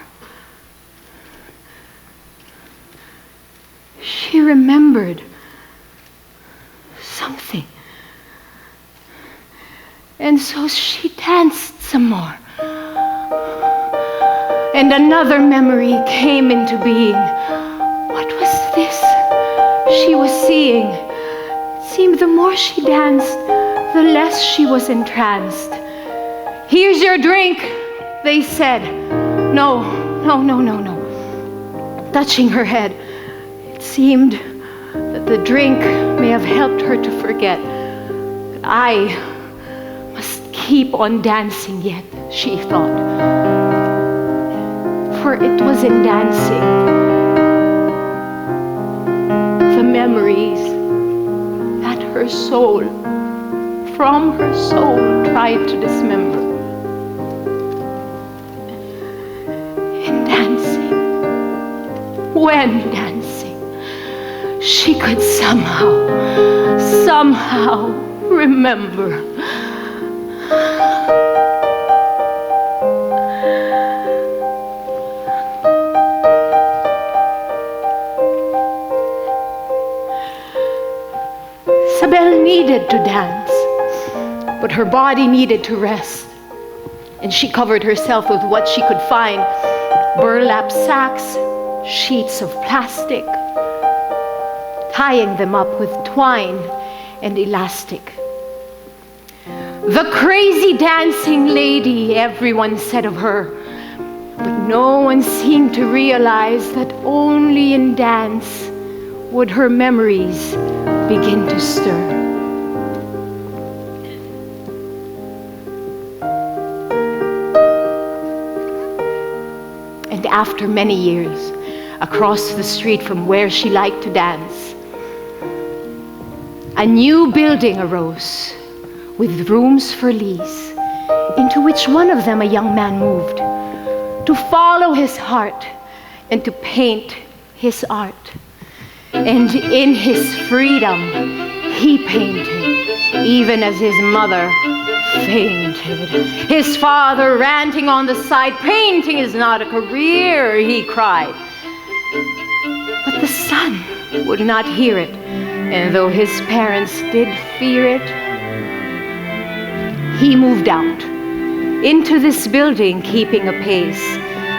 She remembered something. And so she danced some more. And another memory came into being. What was this she was seeing? It seemed the more she danced, the less she was entranced. "Here's your drink," they said. No. Touching her head, it seemed that the drink may have helped her to forget. But I must keep on dancing yet, she thought. For it was in dancing the memories that her soul, from her soul, tried to dismember. In dancing, when dancing, she could somehow remember. Sabel needed to dance, but her body needed to rest. And she covered herself with what she could find: burlap sacks, sheets of plastic, tying them up with twine and elastic. The crazy dancing lady, everyone said of her, but no one seemed to realize that only in dance would her memories begin to stir. And after many years, across the street from where she liked to dance, a new building arose with rooms for lease, into which one of them a young man moved to follow his heart and to paint his art. And in his freedom, he painted, even as his mother fainted. His father ranting on the side, "Painting is not a career," he cried. But the son would not hear it, and though his parents did fear it, he moved out into this building, keeping a pace,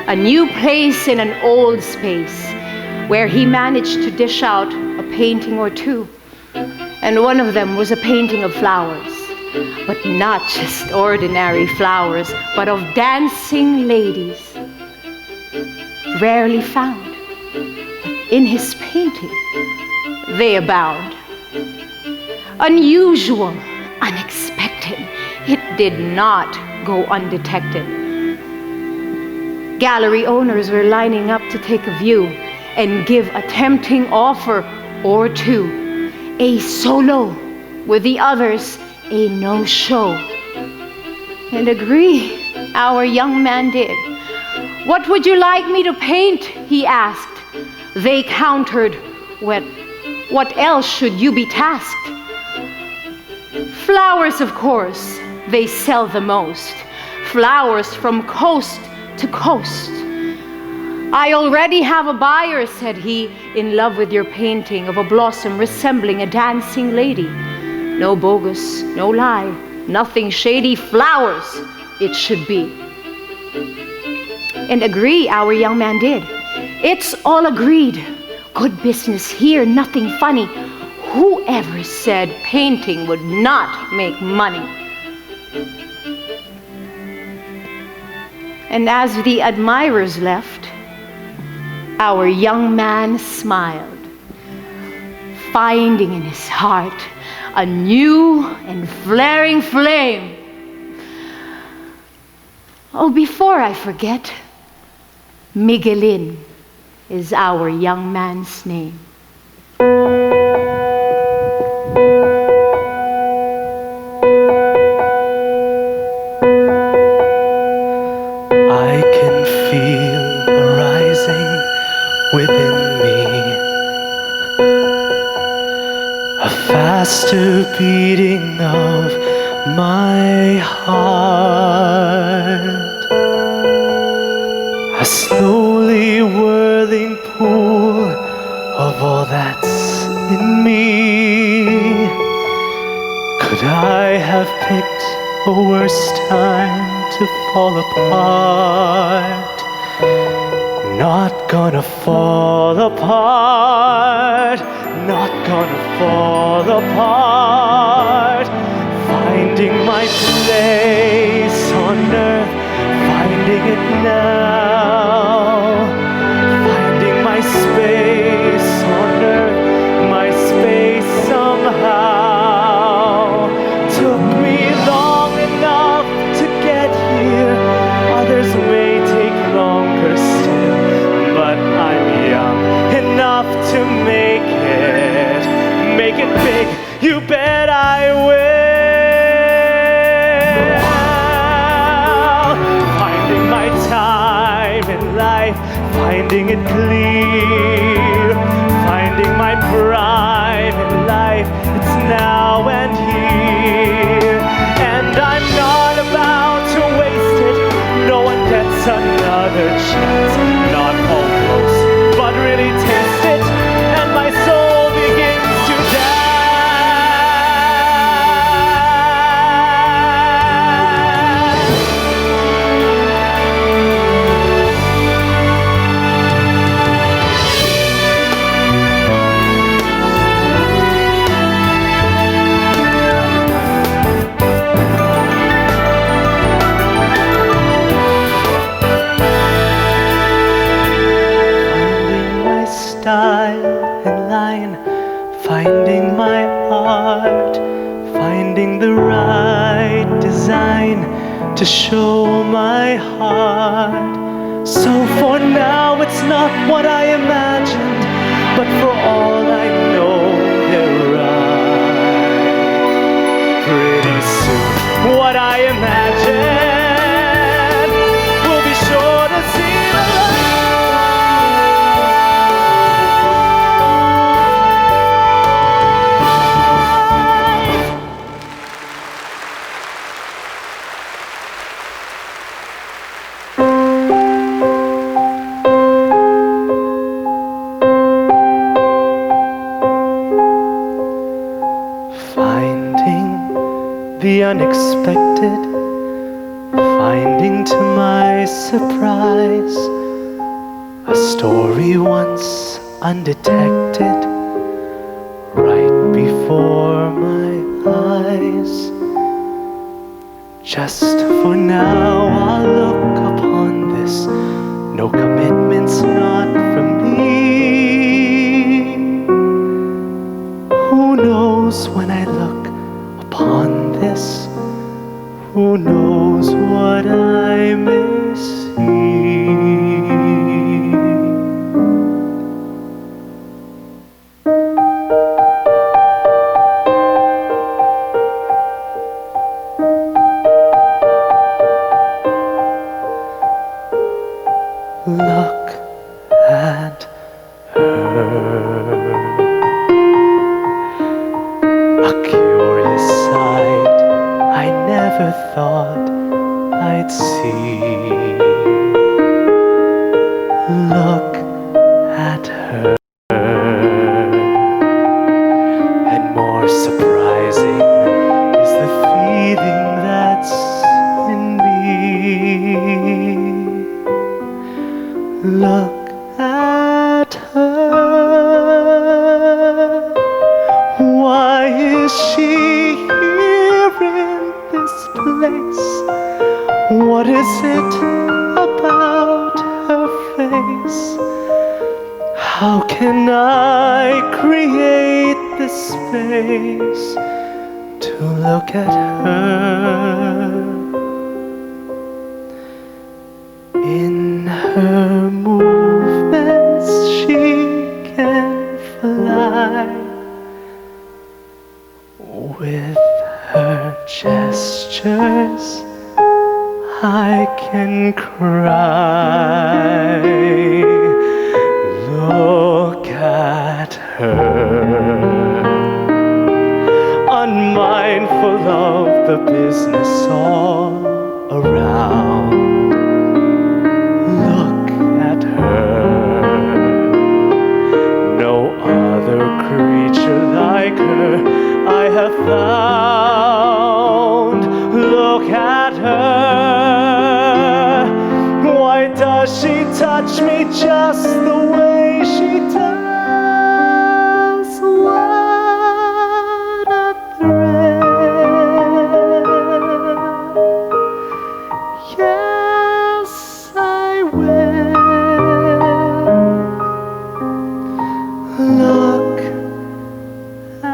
a new place in an old space, where he managed to dish out a painting or two. And one of them was a painting of flowers, but not just ordinary flowers, but of dancing ladies, rarely found. But in his painting, they abound. Unusual, unexpected, it did not go undetected. Gallery owners were lining up to take a view and give a tempting offer or two. A solo with the others a no-show. And agree, our young man did. What would you like me to paint? He asked. They countered, well, what else should you be tasked? Flowers, of course, they sell the most. Flowers from coast to coast. I already have a buyer, said he, in love with your painting of a blossom resembling a dancing lady. No bogus, no lie, nothing shady, flowers it should be. And agree, our young man did. It's all agreed. Good business here, nothing funny. Whoever said painting would not make money? And as the admirers left, our young man smiled, finding in his heart a new and flaring flame. Oh, before I forget, Miguelin is our young man's name. I can feel a rising within me, a faster beating of my heart, a slowly whirling pool of all that's in me. Could I have picked a worse time to fall apart? Not gonna fall apart, not gonna fall apart. Finding my place on earth, finding it now. Finding my space on earth, my space somehow. Took me long enough to get here, others may take longer still, but I'm young enough to make it big, you bet I will. Finding my time in life, finding it clear, finding my prime in life, it's now and here. And I'm not about to waste it, no one gets another chance. Not almost, but really taste it, and my soul begins to dance. Style and line, finding my art, finding the right design to show my heart. So for now it's not what I imagined, but for all I know they're right. Pretty soon what I imagined will be sure to see the light. The unexpected, finding to my surprise a story once undetected right before my eyes. Just for now I'll look upon this, no commitments, not from me. Who knows when I look upon this, who knows what I may see. never thought I'd see. Look at her. And more surprising is the feeling that's in me. Look at her. Why is she here in this place? What is it about her face? How can I create the space to look at her? In her movements she can fly. With her gestures I can cry. Look at her, unmindful of the business all around. Look at her, no other creature like her I have found. Look at her. Why does she touch me just the way she does? What a thrill. Yes, I will. Look at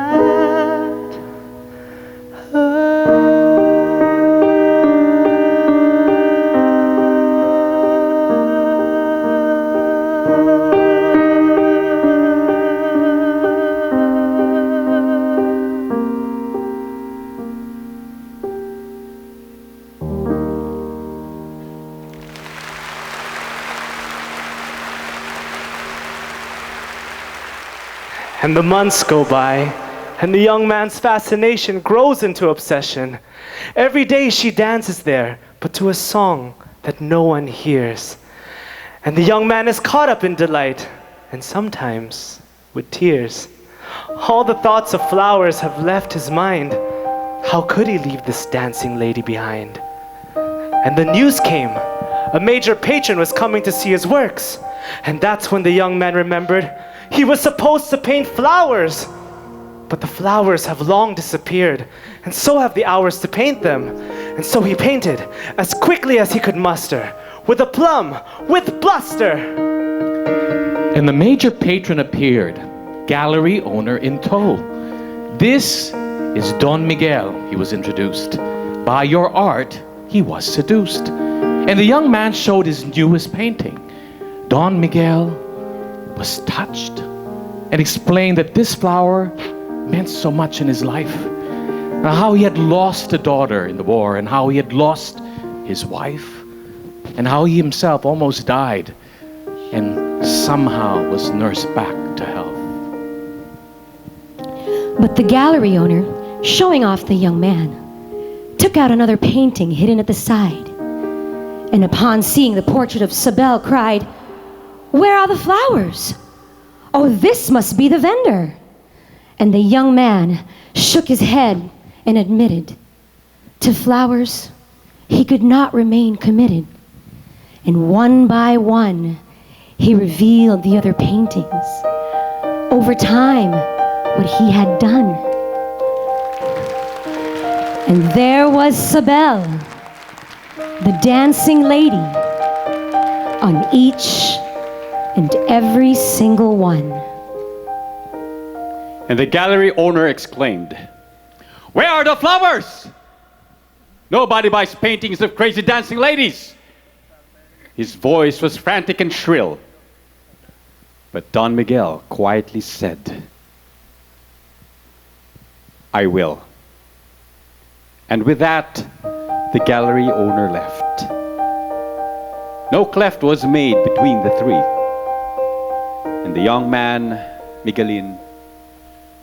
And the months go by, and the young man's fascination grows into obsession. Every day she dances there, but to a song that no one hears. And the young man is caught up in delight, and sometimes with tears. All the thoughts of flowers have left his mind. How could he leave this dancing lady behind? And the news came. A major patron was coming to see his works. And that's when the young man remembered he was supposed to paint flowers. But the flowers have long disappeared, and so have the hours to paint them. And so he painted as quickly as he could muster, with aplomb, with bluster. And the major patron appeared, gallery owner in tow. This is Don Miguel, he was introduced. By your art, he was seduced. And the young man showed his newest painting. Don Miguel was touched and explained that this flower meant so much in his life. How he had lost a daughter in the war, and how he had lost his wife, and how he himself almost died and somehow was nursed back to health. But the gallery owner, showing off the young man, took out another painting hidden at the side, and upon seeing the portrait of Sabel cried, "Where are the flowers? Oh, this must be the vendor." And the young man shook his head and admitted, to flowers he could not remain committed. And one by one, he revealed the other paintings. Over time, what he had done. And there was Sabel, the dancing lady, on each and every single one. And the gallery owner exclaimed, "Where are the flowers? Nobody buys paintings of crazy dancing ladies." His voice was frantic and shrill. But Don Miguel quietly said, "I will." And with that, the gallery owner left. No cleft was made between the three. And the young man, Miguelin,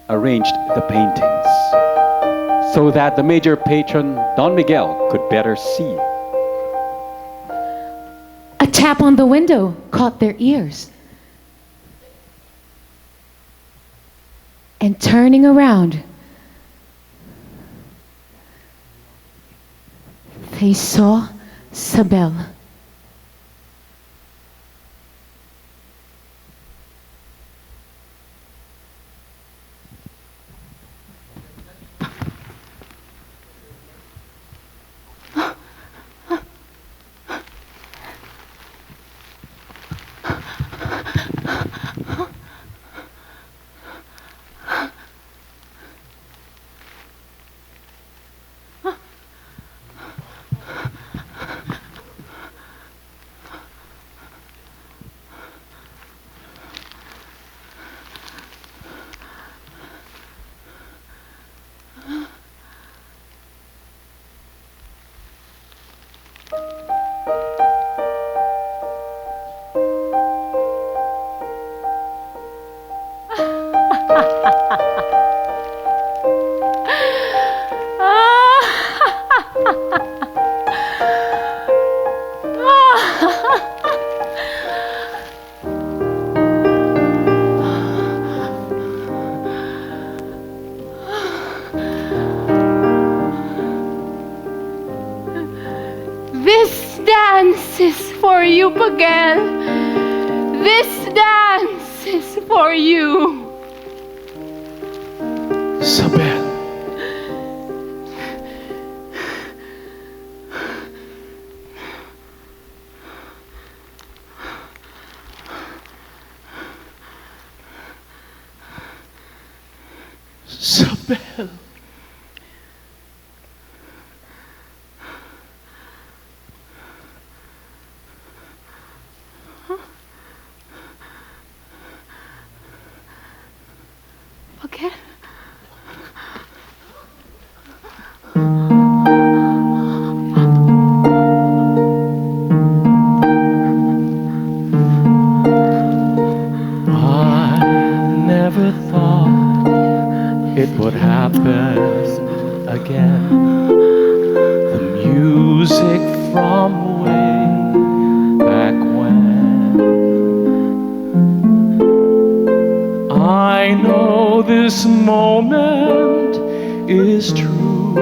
arranged the paintings so that the major patron, Don Miguel, could better see. A tap on the window caught their ears. And turning around, they saw Sabel. This dance is for you, Miguel. This dance is for you. Sabel. Sabel. Miguel? I never thought it would happen again. The music from way back when. I know this moment is true.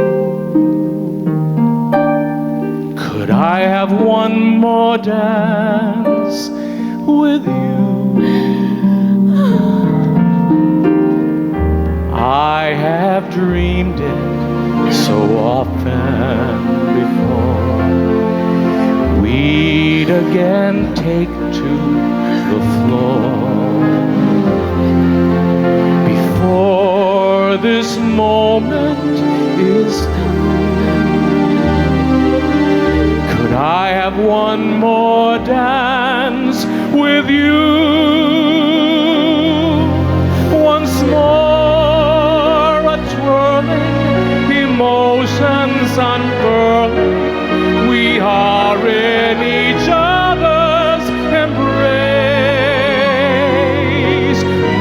Could I have one more dance with you? I have dreamed it so often before. We'd again take to the floor. Before this moment is through, could I have one more dance with you? Once more a twirling, emotions unfurling, we are in each other's embrace,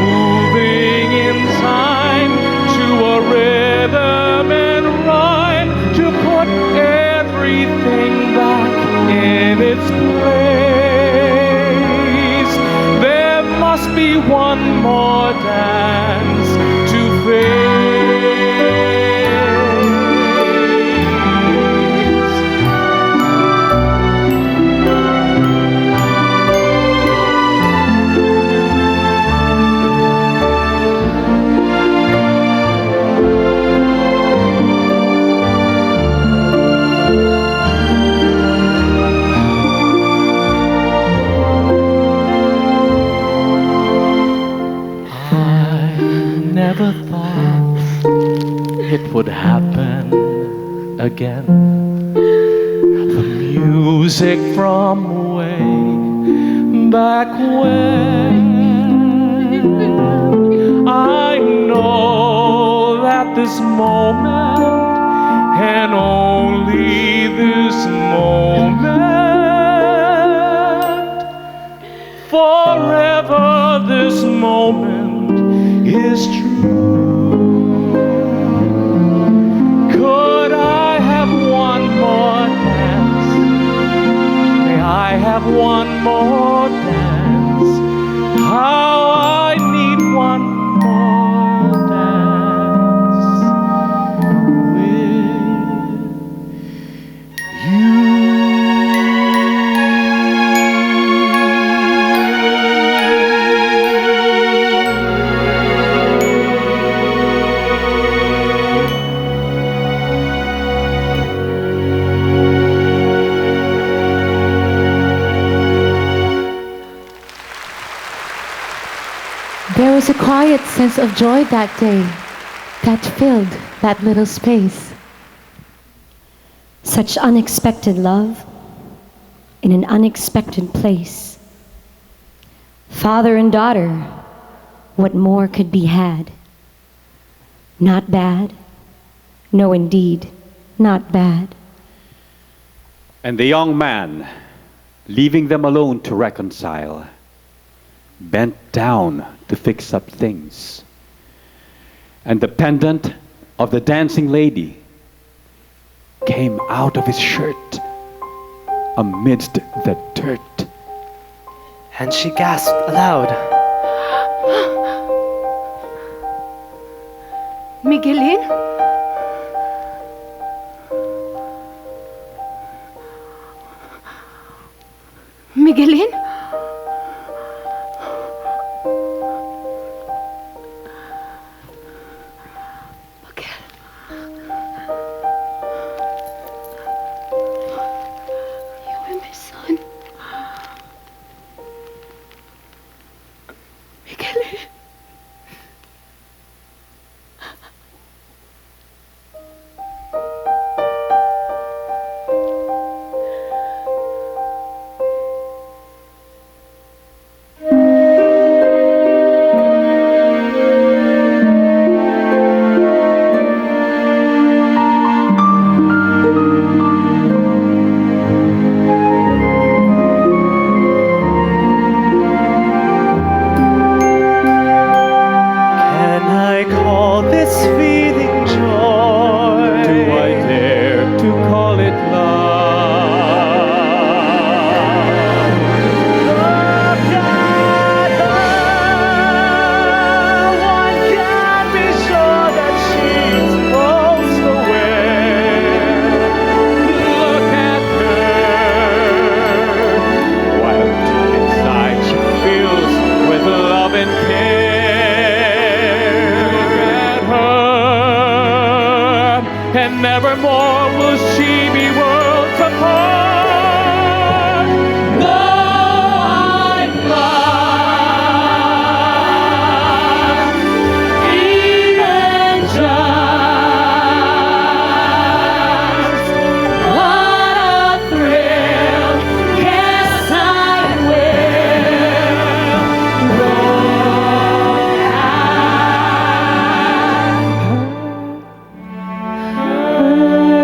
moving in time to a rhythm and rhyme, to put everything back in its place. There must be one more dance to face. Never thought it would happen again. The music from way back when. I know that this moment, and only this moment, forever this moment is true. one more dance. How I need one more dance with There was a quiet sense of joy that day that filled that little space. Such unexpected love in an unexpected place. Father and daughter, what more could be had? Not bad. No, indeed, not bad. And the young man, leaving them alone to reconcile, bent down to fix up things. And the pendant of the dancing lady came out of his shirt amidst the dirt. And she gasped aloud. Miguelin? Miguelin? and nevermore will she be worlds apart. No, I'm lost, even just. What a thrill! Yes, I will. Roll out.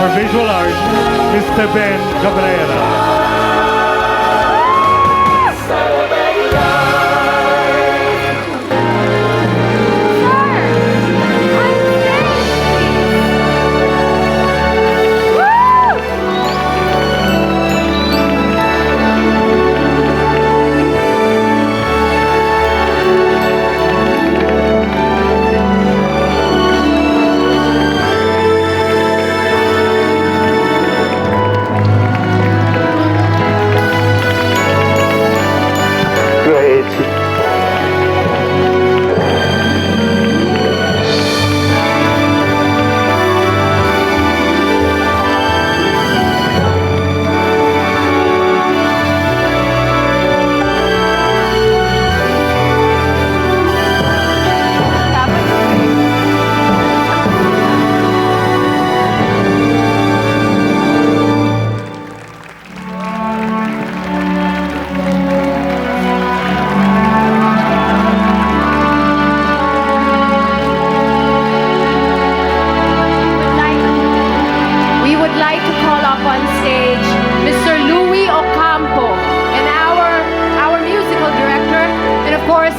for visual art, Mr. Ben Cabrera.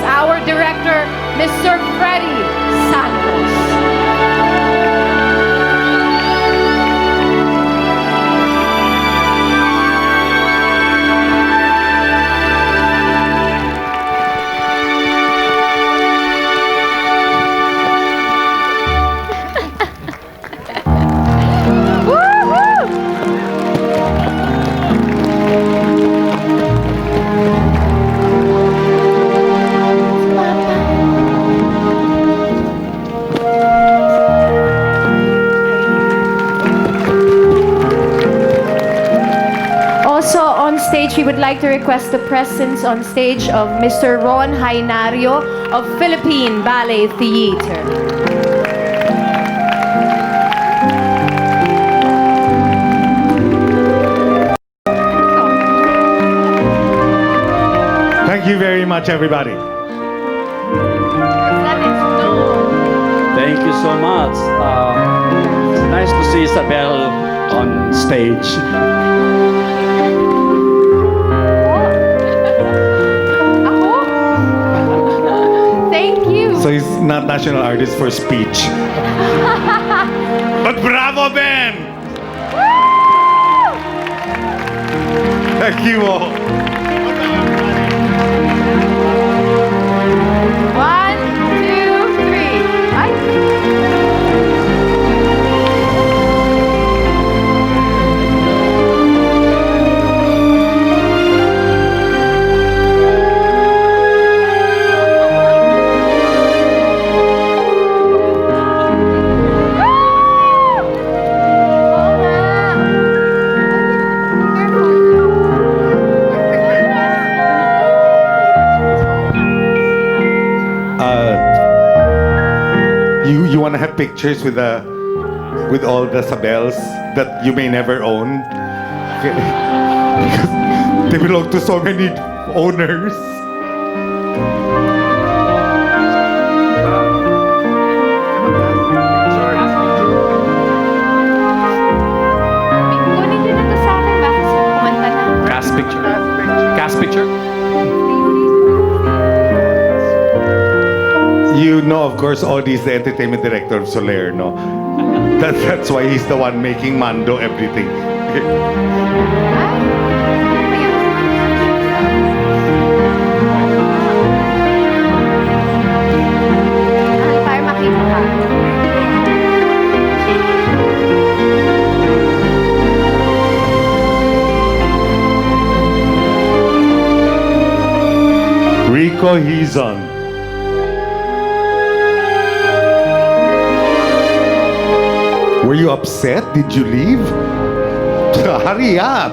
our director, Mr. Freddie Santos. Also on stage, we would like to request the presence on stage of Mr. Ron Hainario of Philippine Ballet Theater. Thank you very much, everybody. Thank you so much. It's nice to see Sabel on stage. Thank you. So he's not national artist for speech. But bravo, Ben! Thank you all. One, two, three. You want to have pictures with all the Sabels that you may never own? Because they belong to so many owners. Kunin nyo na to sa akin. Bakit kumanta na? Cast picture. Cast picture. You know, of course, Audie is the entertainment director of Soler, no? That's why he's the one making Mando everything. Para makita ka. Rico Hizon. Were you upset? Did you leave? Hurry up!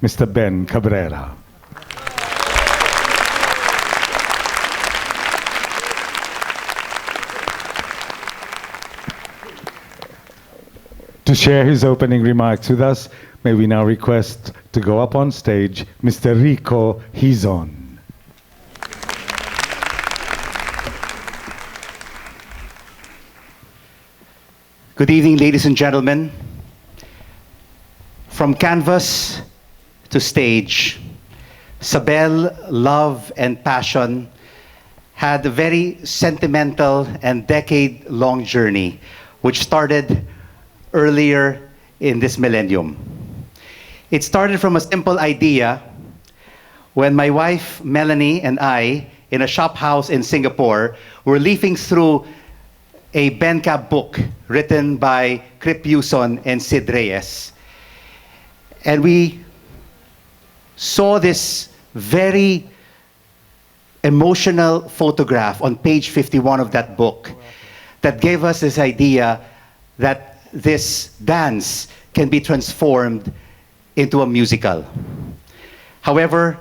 Mr. Ben Cabrera. To share his opening remarks with us, may we now request to go up on stage Mr. Rico Hizon. Good evening, ladies and gentlemen. From canvas to stage, Sabel, Love and Passion had a very sentimental and decade-long journey, which started earlier in this millennium. It started from a simple idea when my wife, Melanie, and I, in a shop house in Singapore, were leafing through a Bencab book written by Crip Yuson and Sid Reyes. And we saw this very emotional photograph on page 51 of that book that gave us this idea that this dance can be transformed into a musical. However,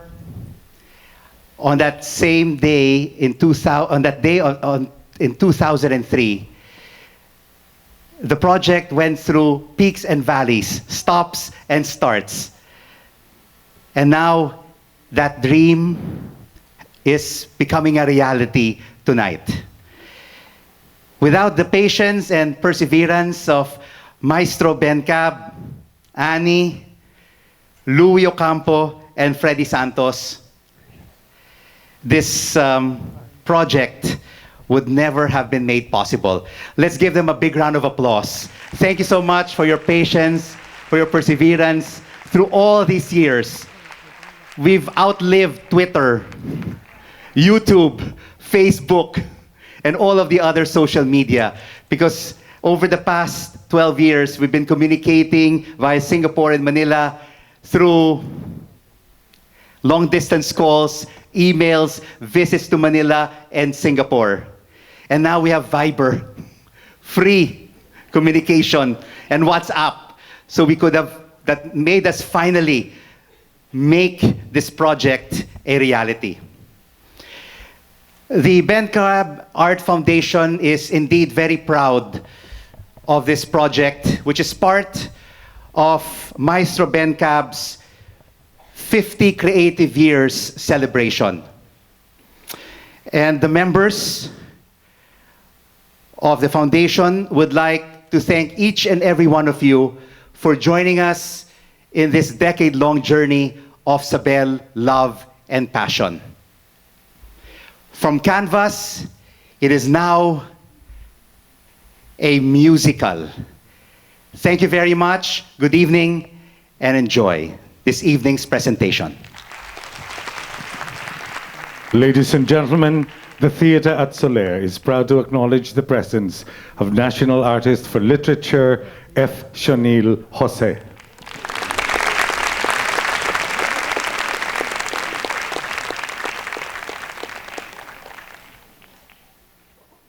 on that same day in 2003, the project went through peaks and valleys, stops and starts. And now that dream is becoming a reality tonight. Without the patience and perseverance of Maestro Ben Cab, Annie, Louie Ocampo, and Freddie Santos, this project would never have been made possible. Let's give them a big round of applause. Thank you so much for your patience, for your perseverance through all these years. We've outlived Twitter, YouTube, Facebook, and all of the other social media, because over the past 12 years, we've been communicating via Singapore and Manila through long-distance calls, emails, visits to Manila and Singapore. And now we have Viber, free communication, and WhatsApp. So we could have, that made us finally make this project a reality. The Ben Cab Art Foundation is indeed very proud of this project, which is part of Maestro Ben Cab's 50 Creative Years celebration. And the members of the foundation would like to thank each and every one of you for joining us in this decade-long journey of Sabel, love, and passion. From canvas, it is now a musical. Thank you very much. Good evening, and enjoy this evening's presentation. Ladies and gentlemen, the Theatre at Soler is proud to acknowledge the presence of National Artist for Literature, F. Shonil Jose.